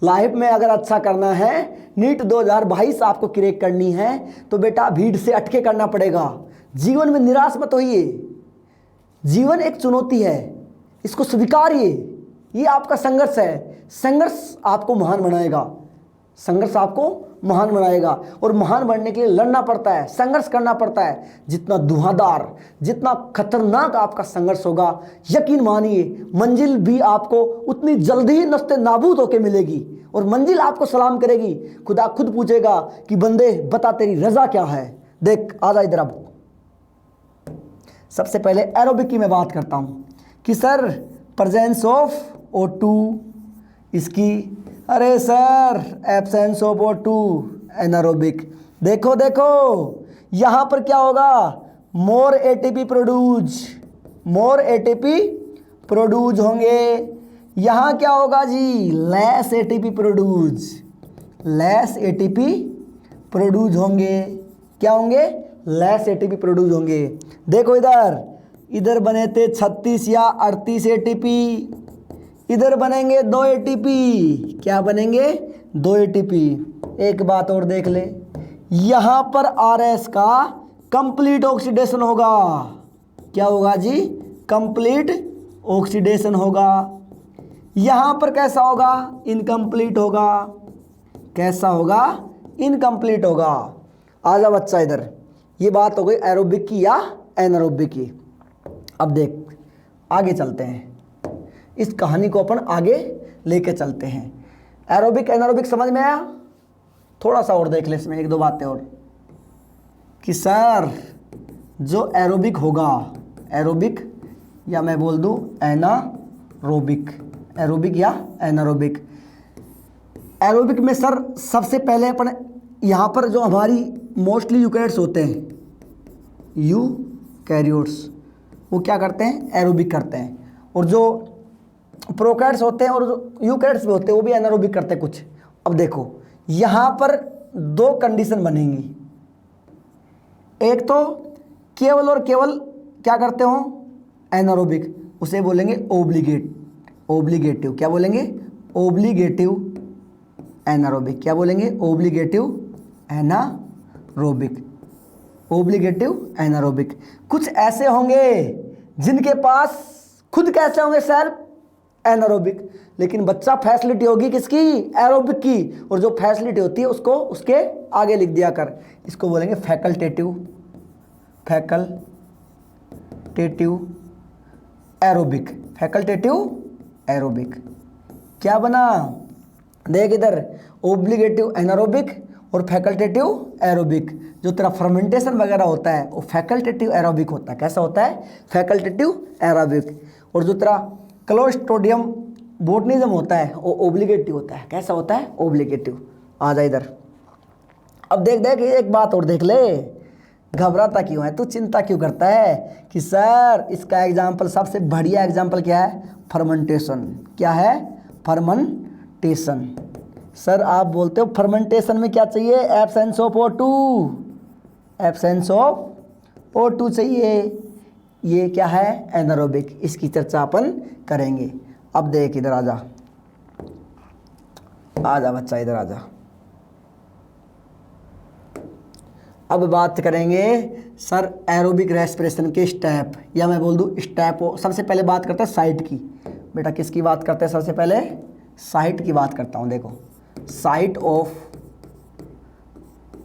Speaker 1: लाइफ में अगर अच्छा करना है, नीट 2022 आपको क्रैक करनी है, तो बेटा भीड़ से अटके करना पड़ेगा। जीवन में निराश मत होइए। जीवन एक चुनौती है, इसको स्वीकारिए। ये आपका संघर्ष है, संघर्ष आपको महान बनाएगा, और महान बनने के लिए लड़ना पड़ता है, संघर्ष करना पड़ता है। जितना धुआंधार, जितना खतरनाक आपका संघर्ष होगा, यकीन मानिए मंजिल भी आपको उतनी जल्दी ही नस्ते नाबूद होकर मिलेगी, और मंजिल आपको सलाम करेगी। खुदा खुद पूछेगा कि बंदे बता तेरी रजा क्या है। देख आजा इधर। अब सबसे पहले एरोबिक की मैं बात करता हूँ कि सर प्रेजेंस ऑफ O2 इसकी, अरे sir absence of O2 anaerobic. देखो यहाँ पर क्या होगा? मोर एटीपी प्रोड्यूस होंगे। यहाँ क्या होगा जी? Less ATP produce. Less ATP produce होंगे। क्या होंगे? लेस एटीपी प्रोड्यूस होंगे। देखो इधर बने थे 36 या 38 एटीपी, इधर बनेंगे 2 एटीपी। क्या बनेंगे? 2 एटीपी। एक बात और देख ले, यहाँ पर RS का कंप्लीट ऑक्सीडेशन होगा। क्या होगा जी? कंप्लीट ऑक्सीडेशन होगा। यहाँ पर कैसा होगा? इनकम्प्लीट होगा। कैसा होगा? इनकम्प्लीट होगा। आजा बच्चा इधर। ये बात हो गई एरोबिक की या एनारोबिक की। अब देख आगे चलते हैं, इस कहानी को अपन आगे लेके चलते हैं। एरोबिक एनारोबिक समझ में आया? थोड़ा सा और देख ले इसमें एक दो बातें और, कि सर जो एरोबिक होगा, एरोबिक या मैं बोल दूं एनारोबिक, एरोबिक या एनारोबिक। एरोबिक में सर सबसे पहले अपन यहाँ पर जो हमारी मोस्टली यूकैरियोट्स होते हैं, यूकैरियोट्स, वो क्या करते हैं? एरोबिक करते हैं। और जो प्रोकैरियोट्स होते हैं और जो यूकैरियोट्स भी होते हैं वो भी एनारोबिक करते हैं कुछ। अब देखो यहाँ पर 2 कंडीशन बनेंगी। एक तो केवल और केवल क्या करते हो? एनारोबिक, उसे बोलेंगे ओब्लिगेटिव। क्या बोलेंगे? ओब्लिगेटिव एनारोबिक। क्या बोलेंगे? ओब्लिगेटिव एनारोबिक। ओब्लिगेटिव एनारोबिक। कुछ ऐसे होंगे जिनके पास खुद कैसे होंगे? Self anaerobic. लेकिन बच्चा फैसिलिटी होगी किसकी? एरोबिक की। और जो फैसिलिटी होती है उसको उसके आगे लिख दिया कर। इसको बोलेंगे फैकल्टेटिव एरोबिक। Facultative aerobic. क्या बना? देख इधर, ओब्लिगेटिव एनारोबिक और फैकल्टेटिव एरोबिक। जो तेरा फर्मेंटेशन वगैरह होता है वो फैकल्टेटिव एरोबिक होता है। कैसा होता है? Facultative aerobic. और जो तेरा क्लोस्ट्रोडियम बोटनिज्म होता है वो ओब्लिगेटिव होता है। कैसा होता है? ओब्लिगेटिव। आ जा इधर। अब देख एक बात और देख ले, घबराता क्यों है तू? चिंता क्यों करता है कि सर इसका एग्जाम्पल, सबसे बढ़िया एग्जाम्पल क्या है? फर्मेंटेशन। क्या है? फर्मेंटेशन। सर आप बोलते हो फर्मेंटेशन में क्या चाहिए? Absence of O2, absence of O2 चाहिए। ये क्या है? एनारोबिक। इसकी चर्चा अपन करेंगे। अब देख इधर आजा बच्चा, इधर आजा। अब बात करेंगे सर एरोबिक रेस्पिरेशन के स्टेप, या मैं बोल दूं स्टेप। सबसे पहले बात करते हैं साइट की। बेटा किसकी बात करते हैं? सबसे पहले साइट की बात करता हूं। देखो site of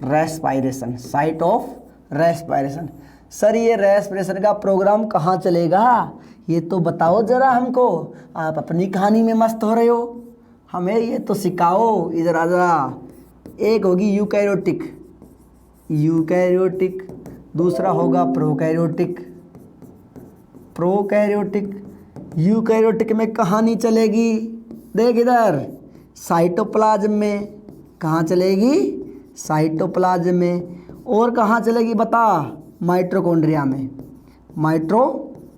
Speaker 1: respiration, site of respiration. Sir ये रेस्पिरेशन का प्रोग्राम कहाँ चलेगा? ये तो बताओ ज़रा हमको। आप अपनी कहानी में मस्त हो रहे हो, हमें ये तो सिखाओ। इधर आ जरा। एक होगी यूकैरियोटिक, दूसरा होगा प्रोकैरियोटिक। यूकैरियोटिक में कहानी चलेगी, देख इधर, साइटोप्लाज्म में। कहाँ चलेगी? साइटोप्लाज्म में। और कहाँ चलेगी बता? माइटोकॉन्ड्रिया में।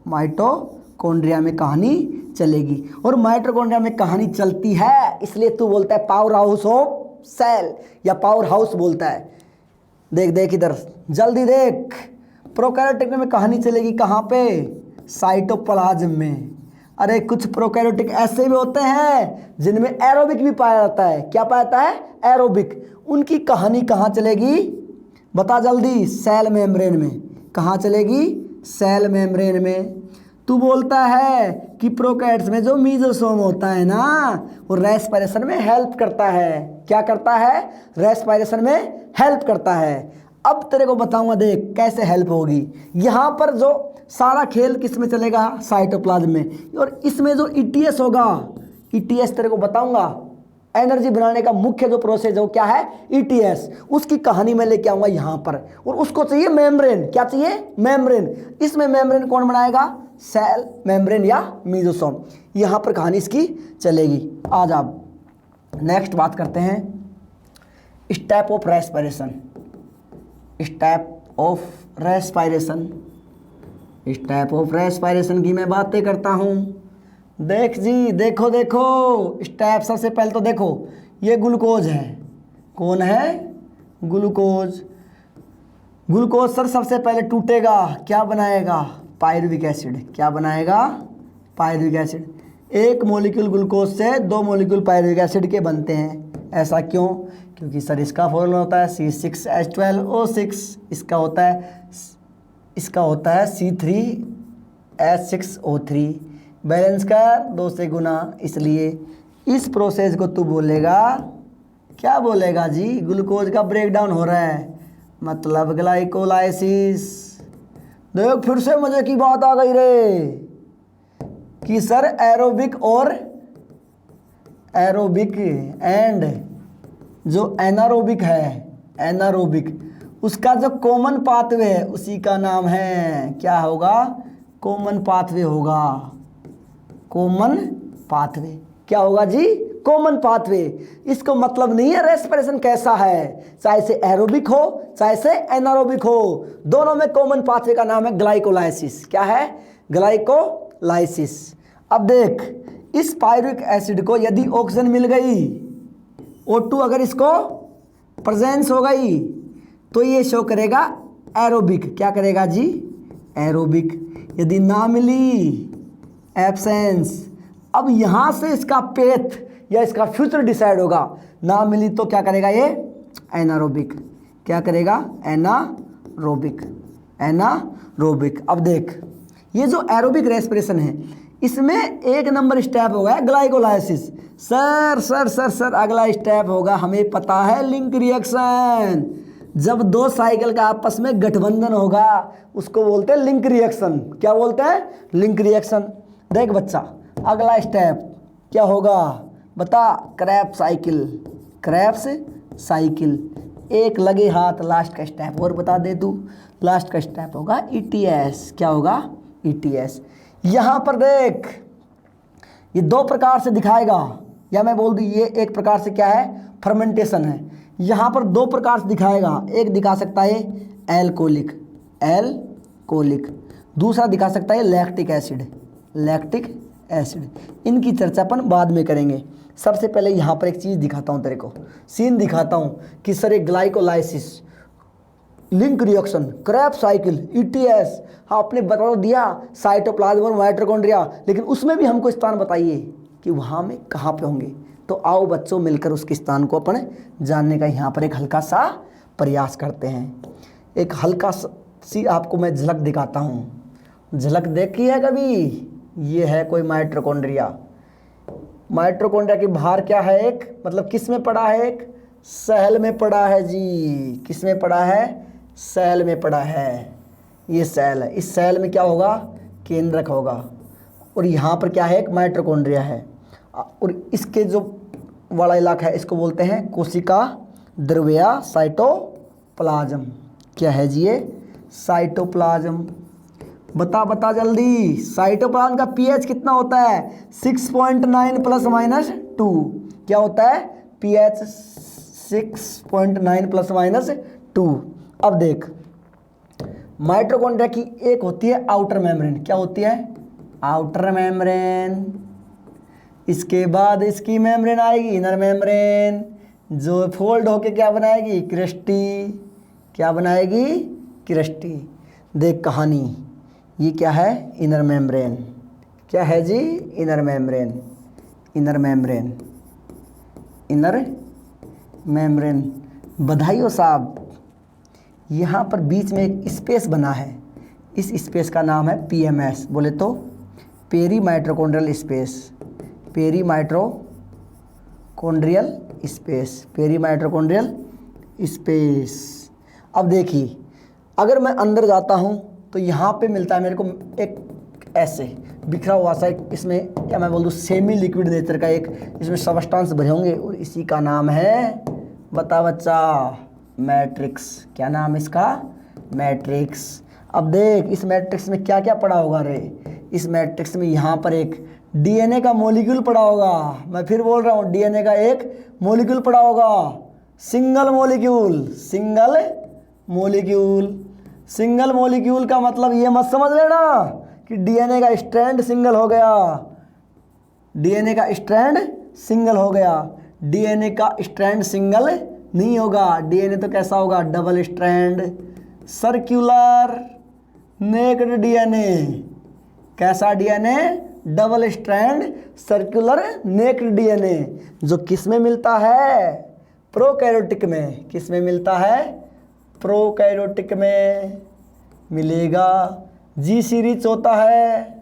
Speaker 1: माइटोकॉन्ड्रिया में कहानी चलेगी। और माइटोकॉन्ड्रिया में कहानी चलती है इसलिए तू बोलता है पावर हाउस ऑफ सेल या पावर हाउस बोलता है। देख इधर जल्दी देख। प्रोकैरियोटिक में कहानी चलेगी कहाँ पे? साइटोप्लाज्म में। अरे कुछ प्रोकैरियोटिक ऐसे भी होते हैं जिनमें एरोबिक भी पाया जाता है। क्या पाया जाता है? एरोबिक। उनकी कहानी कहाँ चलेगी बता जल्दी? सेल मेम्ब्रेन में। कहाँ चलेगी? सेल मेम्ब्रेन में। तू बोलता है कि प्रोकैरियोट्स में जो मीजोसोम होता है ना, वो रेस्पिरेशन में हेल्प करता है। क्या करता है? रेस्पिरेशन में हेल्प करता है। अब तेरे को बताऊंगा, देख कैसे हेल्प होगी। यहाँ पर जो सारा खेल किस में चलेगा? साइटोप्लाज्म में। और इसमें जो ETS होगा, ETS तेरे को बताऊंगा। एनर्जी बनाने का मुख्य जो प्रोसेस है वो क्या है? ETS। उसकी कहानी मैं लेके आऊंगा यहाँ पर। और उसको चाहिए मेम्ब्रेन। क्या चाहिए? मेम्ब्रेन। इसमें मेम्ब्रेन कौन बनाएगा? सेल मेम्ब्रेन या मीजोसोम। यहाँ पर कहानी इसकी चलेगी। आज आप नेक्स्ट बात करते हैं step of respiration. Step of respiration, step of respiration की मैं बातें करता हूँ। देख जी, देखो स्टेप। सबसे पहले तो देखो ये ग्लूकोज है, कौन है? ग्लूकोज। ग्लूकोज सर सबसे पहले टूटेगा, क्या बनाएगा? Pyruvic acid. क्या बनाएगा? Pyruvic acid. एक मॉलिक्यूल ग्लूकोज से 2 मॉलिक्यूल पायरुविक एसिड के बनते हैं। ऐसा क्यों? क्योंकि सर इसका फॉर्मूला होता है C6H12O6, इसका होता है C3H6O3, बैलेंस कर 2 से गुना। इसलिए इस प्रोसेस को तू बोलेगा, क्या बोलेगा जी? ग्लूकोज का ब्रेकडाउन हो रहा है, मतलब ग्लाइकोलाइसिस। देख फिर से मजे की बात आ गई रे कि सर एरोबिक एंड जो एनारोबिक है, एनारोबिक उसका जो कॉमन पाथवे है उसी का नाम है, क्या होगा? कॉमन पाथवे होगा। कॉमन पाथवे क्या होगा जी? Common pathway. इसको मतलब नहीं है रेस्पिरेशन कैसा है, चाहे से एरोबिक हो चाहे से एनारोबिक हो, दोनों में कॉमन पाथवे का नाम है ग्लाइकोलाइसिस। क्या है? ग्लाइकोलाइसिस। अब देख, इस पायरुविक एसिड को यदि ऑक्सीजन मिल गई, O2 अगर इसको प्रेजेंस हो गई, तो ये शो करेगा एरोबिक। क्या करेगा जी? एरोबिक। यदि ना मिली, एब्सेंस। अब यहाँ से इसका पेथ या इसका फ्यूचर डिसाइड होगा। ना मिली तो क्या करेगा ये? एनारोबिक। क्या करेगा? एनारोबिक। एनारोबिक। अब देख, ये जो एरोबिक रेस्पिरेशन है इसमें 1 नंबर स्टेप होगा ग्लाइकोलाइसिस। सर अगला स्टेप होगा, हमें पता है, लिंक रिएक्शन। जब 2 साइकिल का आपस में गठबंधन होगा उसको बोलते हैं लिंक रिएक्शन। क्या बोलते हैं? Link reaction. देख बच्चा, अगला स्टेप क्या होगा बता? Krebs cycle. एक लगे हाथ, लास्ट का स्टेप और बता दे तू। लास्ट का स्टेप होगा ETS। क्या होगा? ETS। यहाँ पर देख, ये 2 प्रकार से दिखाएगा, या मैं बोल दूँ ये एक प्रकार से क्या है? फर्मेंटेशन है। यहाँ पर 2 प्रकार से दिखाएगा। एक दिखा सकता है एल्कोलिक, दूसरा दिखा सकता है लैक्टिक एसिड। इनकी चर्चा अपन बाद में करेंगे। सबसे पहले यहाँ पर एक चीज़ दिखाता हूँ तेरे को, सीन दिखाता हूँ कि सर एक glycolysis, link reaction, Krebs cycle, ETS। हाँ, आपने बता दिया साइटोप्लाज्म और माइटोकॉन्ड्रिया, लेकिन उसमें भी हमको स्थान बताइए कि वहाँ में कहाँ पे होंगे। तो आओ बच्चों, मिलकर उसके स्थान को अपन जानने का यहाँ पर एक हल्का सा प्रयास करते हैं। एक हल्का सी आपको मैं झलक दिखाता हूँ। झलक देखी है कभी? ये है कोई माइटोकॉन्ड्रिया के बाहर क्या है? एक मतलब किस में पड़ा है? एक सेल में पड़ा है जी। किस में पड़ा है? सेल में पड़ा है। ये सेल है। इस सेल में क्या होगा? केंद्रक होगा। और यहाँ पर क्या है? एक माइटोकॉन्ड्रिया है। और इसके जो वाला इलाका है इसको बोलते हैं कोशिका द्रव्या साइटोप्लाज्म। क्या है जी? ये साइटोप्लाज्म। बता जल्दी, साइटोप्लाज्म का pH कितना होता है? 6.9 ±2। क्या होता है? pH 6.9 ±2। अब देख, माइटोकॉन्ड्रिया की एक होती है आउटर मेम्ब्रेन। क्या होती है? Outer membrane. इसके बाद इसकी मेम्ब्रेन आएगी इनर मेम्ब्रेन, जो फोल्ड होके क्या बनाएगी? क्रिस्टी। क्या बनाएगी? क्रिस्टी। देख कहानी, ये क्या है? Inner membrane. क्या है जी? Inner membrane. बधाई हो साहब। यहाँ पर बीच में एक स्पेस बना है, इस स्पेस का नाम है PMS। बोले तो पेरी माइटोकॉन्ड्रियल स्पेस। अब देखिए, अगर मैं अंदर जाता हूँ तो यहाँ पे मिलता है मेरे को एक ऐसे बिखरा हुआ सा, इसमें क्या मैं बोल दूँ, सेमी लिक्विड नेचर का एक, इसमें सबस्टांस भरे होंगे और इसी का नाम है, बता बच्चा, मैट्रिक्स। क्या नाम है इसका? मैट्रिक्स। अब देख, इस मैट्रिक्स में क्या क्या पड़ा होगा रे? इस मैट्रिक्स में यहाँ पर एक DNA का मॉलिक्यूल पड़ा होगा। मैं फिर बोल रहा हूँ, DNA का एक मॉलिक्यूल पड़ा होगा। सिंगल मॉलिक्यूल का मतलब ये मत समझ लेना कि DNA का स्ट्रैंड सिंगल हो गया। DNA का स्ट्रैंड सिंगल नहीं होगा। डीएनए तो कैसा होगा, double strand circular naked DNA. कैसा DNA, double strand circular naked DNA, जो किस में मिलता है, प्रोकैरियोटिक में। किस में मिलता है, प्रोकैरियोटिक में मिलेगा। जी सीरीज होता है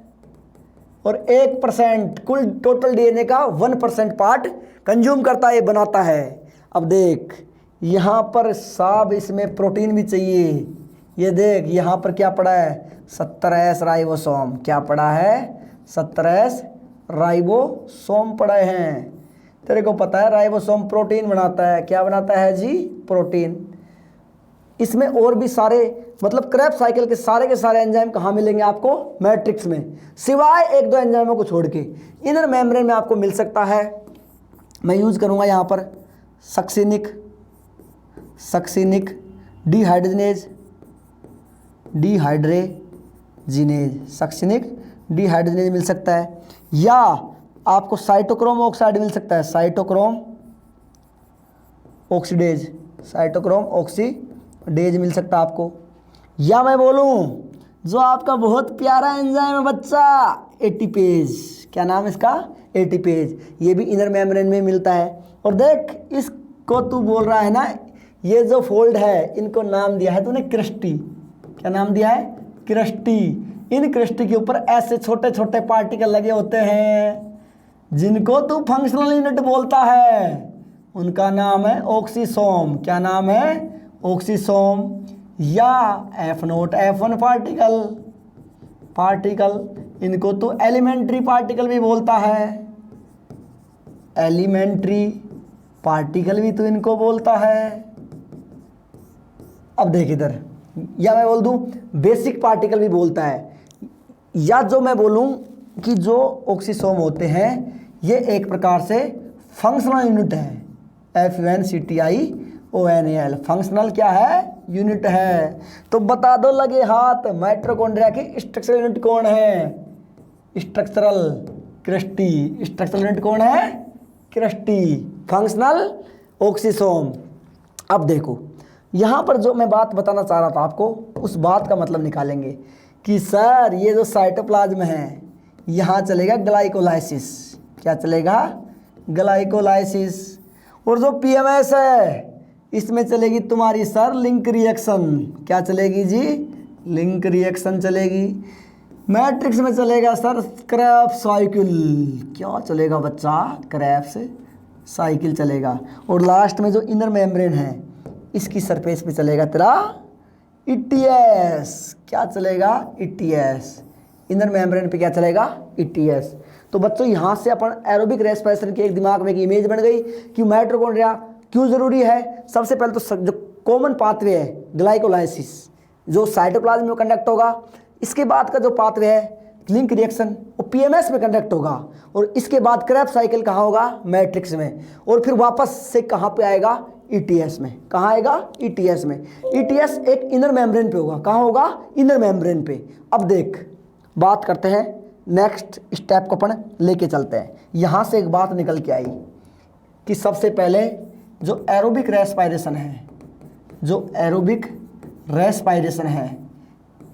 Speaker 1: और 1% कुल टोटल डीएनए का 1% पार्ट कंज्यूम करता है, बनाता है। अब देख यहाँ पर सब इसमें प्रोटीन भी चाहिए। ये देख यहाँ पर क्या पड़ा है, 17S राइबोसोम। क्या पड़ा है, 17S राइबोसोम पड़े हैं। तेरे को पता है राइबोसोम प्रोटीन बनाता है। क्या बनाता है जी, प्रोटीन। इसमें और भी सारे मतलब क्रेब्स साइकिल के सारे एंजाइम कहाँ मिलेंगे आपको, मैट्रिक्स में, सिवाय 1-2 एंजाइमों को छोड़ के। इनर मेम्ब्रेन में आपको मिल सकता है। मैं यूज़ करूँगा यहाँ पर सक्सिनिक डिहाइड्रोजिनेज, सक्सिनिक डिहाइड्रोजिनेज मिल सकता है, या आपको साइटोक्रोम ऑक्साइड मिल सकता है, साइटोक्रोम ऑक्सीडेज मिल सकता है आपको। या मैं बोलूं जो आपका बहुत प्यारा एंजाइम है बच्चा, एटीपेज। क्या नाम है इसका, एटीपेज। ये भी इनर मेम्ब्रेन में मिलता है। और देख इसको तू बोल रहा है ना, ये जो फोल्ड है इनको नाम दिया है तूने क्रिस्टी। क्या नाम दिया है, क्रिस्टी। इन क्रिस्टी के ऊपर ऐसे छोटे छोटे पार्टिकल लगे होते हैं जिनको तू फंक्शनल यूनिट बोलता है, उनका नाम है ऑक्सीसोम। क्या नाम है, ऑक्सीसोम। या F0 F1 पार्टिकल, इनको तो एलिमेंट्री पार्टिकल भी बोलता है, एलिमेंट्री पार्टिकल भी तो इनको बोलता है। अब देख इधर, या मैं बोल दूं बेसिक पार्टिकल भी बोलता है, या जो मैं बोलूं कि जो ऑक्सीसोम होते हैं ये एक प्रकार से फंक्शनल यूनिट है, FUNCTIONAL, फंक्शनल क्या है, यूनिट है। तो बता दो लगे हाथ, माइटोकॉन्ड्रिया की स्ट्रक्चरल यूनिट कौन है, स्ट्रक्चरल यूनिट कौन है, क्रिस्टी। Functional oxysome. अब देखो यहाँ पर जो मैं बात बताना चाह रहा था आपको, उस बात का मतलब निकालेंगे कि सर ये जो साइटोप्लाज्म है यहाँ चलेगा ग्लाइकोलाइसिस। क्या चलेगा, ग्लाइकोलाइसिस। और जो पीएमएस है इसमें चलेगी तुम्हारी सर लिंक रिएक्शन। क्या चलेगी जी, लिंक रिएक्शन चलेगी। मैट्रिक्स में चलेगा सर क्रेब्स साइकिल। क्या चलेगा बच्चा, क्रेब्स साइकिल चलेगा। और लास्ट में जो इनर मेम्ब्रेन है इसकी सरफेस पे चलेगा तेरा ईटीएस। क्या चलेगा, ईटीएस। इनर मेम्ब्रेन पे क्या चलेगा, ईटीएस। तो बच्चों यहाँ से अपन एरोबिक रेस्पिरेशन के एक दिमाग में एक इमेज बन गई कि माइटोकॉन्ड्रिया क्यों ज़रूरी है। सबसे पहले तो जो कॉमन पाथवे है ग्लाइकोलाइसिस, जो साइटोप्लाज्म में कंडक्ट होगा। इसके बाद का जो पाथवे है लिंक रिएक्शन, वो पीएमएस में कंडक्ट होगा। और इसके बाद क्रेब्स साइकिल कहाँ होगा, मैट्रिक्स में। और फिर वापस से कहाँ पे आएगा, ईटीएस में। कहाँ आएगा, ईटीएस में। ईटीएस एक इनर मेम्ब्रेन पे होगा। कहाँ होगा, इनर मेम्ब्रेन पे। अब देख बात करते हैं, नेक्स्ट स्टेप को अपन लेके चलते हैं। यहाँ से एक बात निकल के आई कि सबसे पहले जो एरोबिक रेस्पिरेशन है,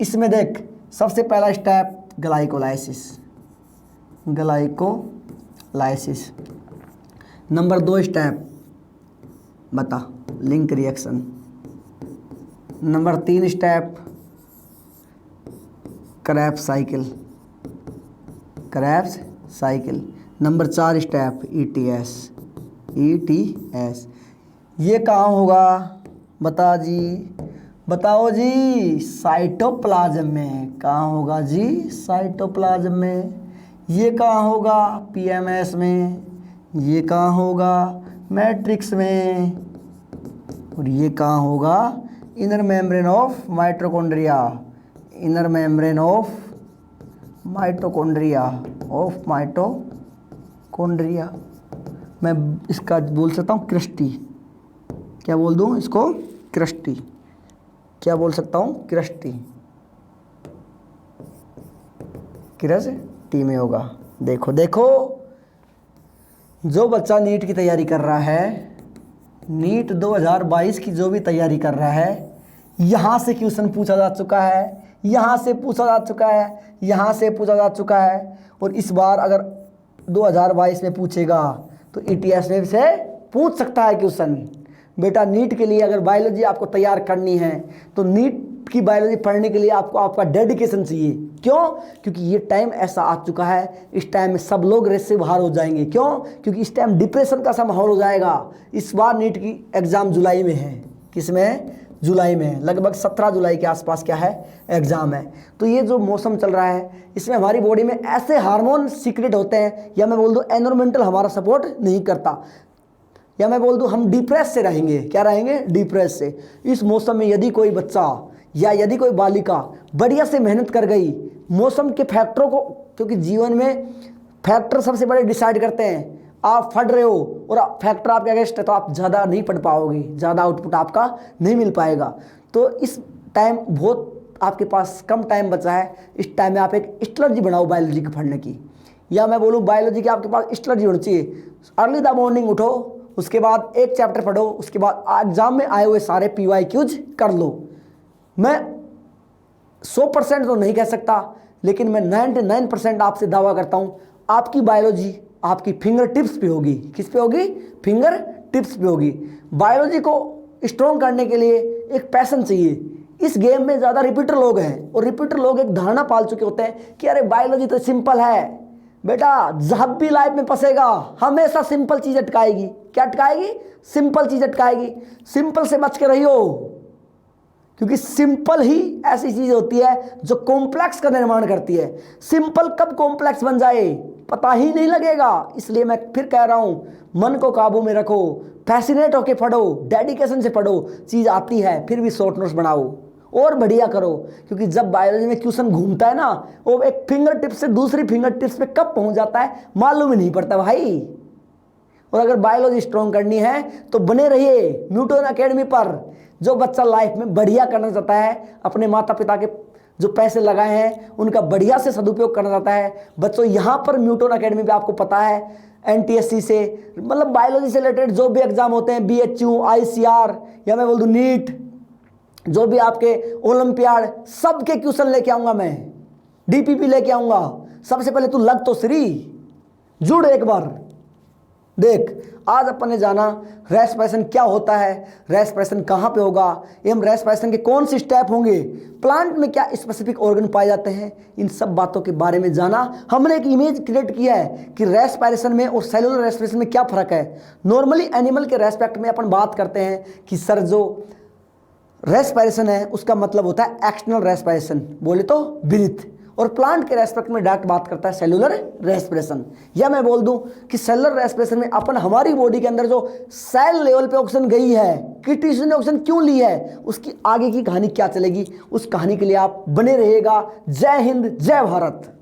Speaker 1: इसमें देख सबसे पहला स्टेप ग्लाइकोलाइसिस। नंबर 2 स्टेप बता, link reaction. Number 3 step Krebs cycle. Number 4 step ETS. ये कहाँ होगा, बताओ जी, साइटोप्लाज्म में। कहाँ होगा जी, साइटोप्लाज्म में। ये कहाँ होगा, पीएमएस में। ये कहाँ होगा, मैट्रिक्स में। और ये कहाँ होगा, इनर मेम्ब्रेन ऑफ माइटोकॉन्ड्रिया। मैं इसका बोल सकता हूँ क्रिस्टी। क्या बोल दूँ इसको, क्रिस्टी। क्या बोल सकता हूँ, क्रिस्टी में होगा। देखो जो बच्चा नीट की तैयारी कर रहा है नीट 2022 की जो भी तैयारी कर रहा है, यहाँ से क्वेश्चन पूछा जा चुका है, यहाँ से पूछा जा चुका है, यहाँ से पूछा जा चुका है, और इस बार अगर 2022 में पूछेगा तो ETS में से पूछ सकता है क्वेश्चन। बेटा नीट के लिए अगर बायोलॉजी आपको तैयार करनी है तो नीट की बायोलॉजी पढ़ने के लिए आपको आपका डेडिकेशन चाहिए। क्यों? क्योंकि ये टाइम ऐसा आ चुका है, इस टाइम में सब लोग रेस से बाहर हो जाएंगे। क्यों? क्योंकि इस टाइम डिप्रेशन का सा माहौल हो जाएगा। इस बार नीट की एग्ज़ाम जुलाई में है। किस में है? जुलाई में है। लगभग 17 जुलाई के आसपास क्या है? एग्ज़ाम है। तो ये जो मौसम चल रहा है इसमें हमारी बॉडी में ऐसे हार्मोन सीक्रेट होते हैं, या मैं बोल दूँ एनवायरमेंटल हमारा सपोर्ट नहीं करता, या मैं बोल दूँ हम डिप्रेस से रहेंगे। क्या रहेंगे? डिप्रेस से। इस मौसम में यदि कोई बच्चा या यदि कोई बालिका बढ़िया से मेहनत कर गई, मौसम के फैक्टरों को, क्योंकि जीवन में फैक्टर सबसे बड़े डिसाइड करते हैं। आप पढ़ रहे हो और फैक्टर आपके अगेंस्ट है तो आप ज़्यादा नहीं पढ़ पाओगे, ज़्यादा आउटपुट आपका नहीं मिल पाएगा। तो इस टाइम बहुत आपके पास कम टाइम बचा है, इस टाइम में आप एक स्ट्रेटजी बनाओ बायोलॉजी के पढ़ने की, या मैं बोलूँ बायोलॉजी की आपके पास स्ट्रेटजी होनी चाहिए। अर्ली द मॉर्निंग उठो, उसके बाद एक चैप्टर पढ़ो, उसके बाद एग्जाम में आए हुए सारे PYQs कर लो। मैं 100% तो नहीं कह सकता, लेकिन मैं 99% आपसे दावा करता हूँ आपकी बायोलॉजी आपकी फिंगर टिप्स पे होगी। किस पे होगी? फिंगर टिप्स पे होगी। बायोलॉजी को स्ट्रॉन्ग करने के लिए एक पैशन चाहिए। इस गेम में ज़्यादा रिपीटर लोग हैं, और रिपीटर लोग एक धारणा पाल चुके होते हैं कि अरे बायोलॉजी तो सिंपल है। बेटा जब भी लाइफ में फंसेगा हमेशा सिंपल चीज़ अटकाएगी। क्या अटकाएगी? सिंपल चीज़ अटकाएगी। सिंपल से बच के रहियो, क्योंकि सिंपल ही ऐसी चीज़ होती है जो कॉम्प्लेक्स का निर्माण करती है। सिंपल कब कॉम्प्लेक्स बन जाए पता ही नहीं लगेगा। इसलिए मैं फिर कह रहा हूँ, मन को काबू में रखो, फैसिनेट होके पढ़ो, डेडिकेशन से पढ़ो। चीज़ आती है फिर भी शॉर्ट नोट्स बनाओ और बढ़िया करो, क्योंकि जब बायोलॉजी में क्वेश्चन घूमता है ना, वो एक फिंगर टिप से दूसरी फिंगर टिप्स पे कब पहुँच जाता है मालूम ही नहीं पड़ता भाई। और अगर बायोलॉजी स्ट्रॉन्ग करनी है तो बने रहिए न्यूटन एकेडमी पर। जो बच्चा लाइफ में बढ़िया करना चाहता है, अपने माता पिता के जो पैसे लगाए हैं उनका बढ़िया से सदुपयोग करना चाहता है, बच्चों यहाँ पर न्यूटन एकेडमी पे आपको पता है NTSC से, मतलब बायोलॉजी से रिलेटेड जो भी एग्जाम होते हैं, BHU, ICR, या मैं बोल दूँ नीट, जो भी आपके ओलंपियाड, सबके क्वेश्चन लेके आऊँगा मैं, DPP लेके आऊँगा। सबसे पहले तू लग तो श्री, जुड़ एक बार। देख, आज अपन ने जाना रेस्पिरेशन क्या होता है, रेस्पिरेशन कहाँ पे होगा, एवं रेस्पिरेशन के कौन से स्टेप होंगे, प्लांट में क्या स्पेसिफिक ऑर्गन पाए जाते हैं, इन सब बातों के बारे में जाना। हमने एक इमेज क्रिएट किया है कि रेस्पिरेशन में और सेलुलर रेस्पिरेशन में क्या फ़र्क है। नॉर्मली एनिमल के रेस्पेक्ट में अपन बात करते हैं कि सर जो रेस्पिरेशन है उसका मतलब होता है एक्सटर्नल रेस्पिरेशन, बोले तो ब्रीथ, और प्लांट के रेस्पेक्ट में डायरेक्ट बात करता है सेलुलर रेस्पिरेशन। या मैं बोल दूं कि सेलुलर रेस्पिरेशन में अपन हमारी बॉडी के अंदर जो सेल लेवल पे ऑक्सीजन गई है, कि टिश्यू ने ऑक्सीजन क्यों ली है, उसकी आगे की कहानी क्या चलेगी, उस कहानी के लिए आप बने रहिएगा। जय हिंद, जय भारत।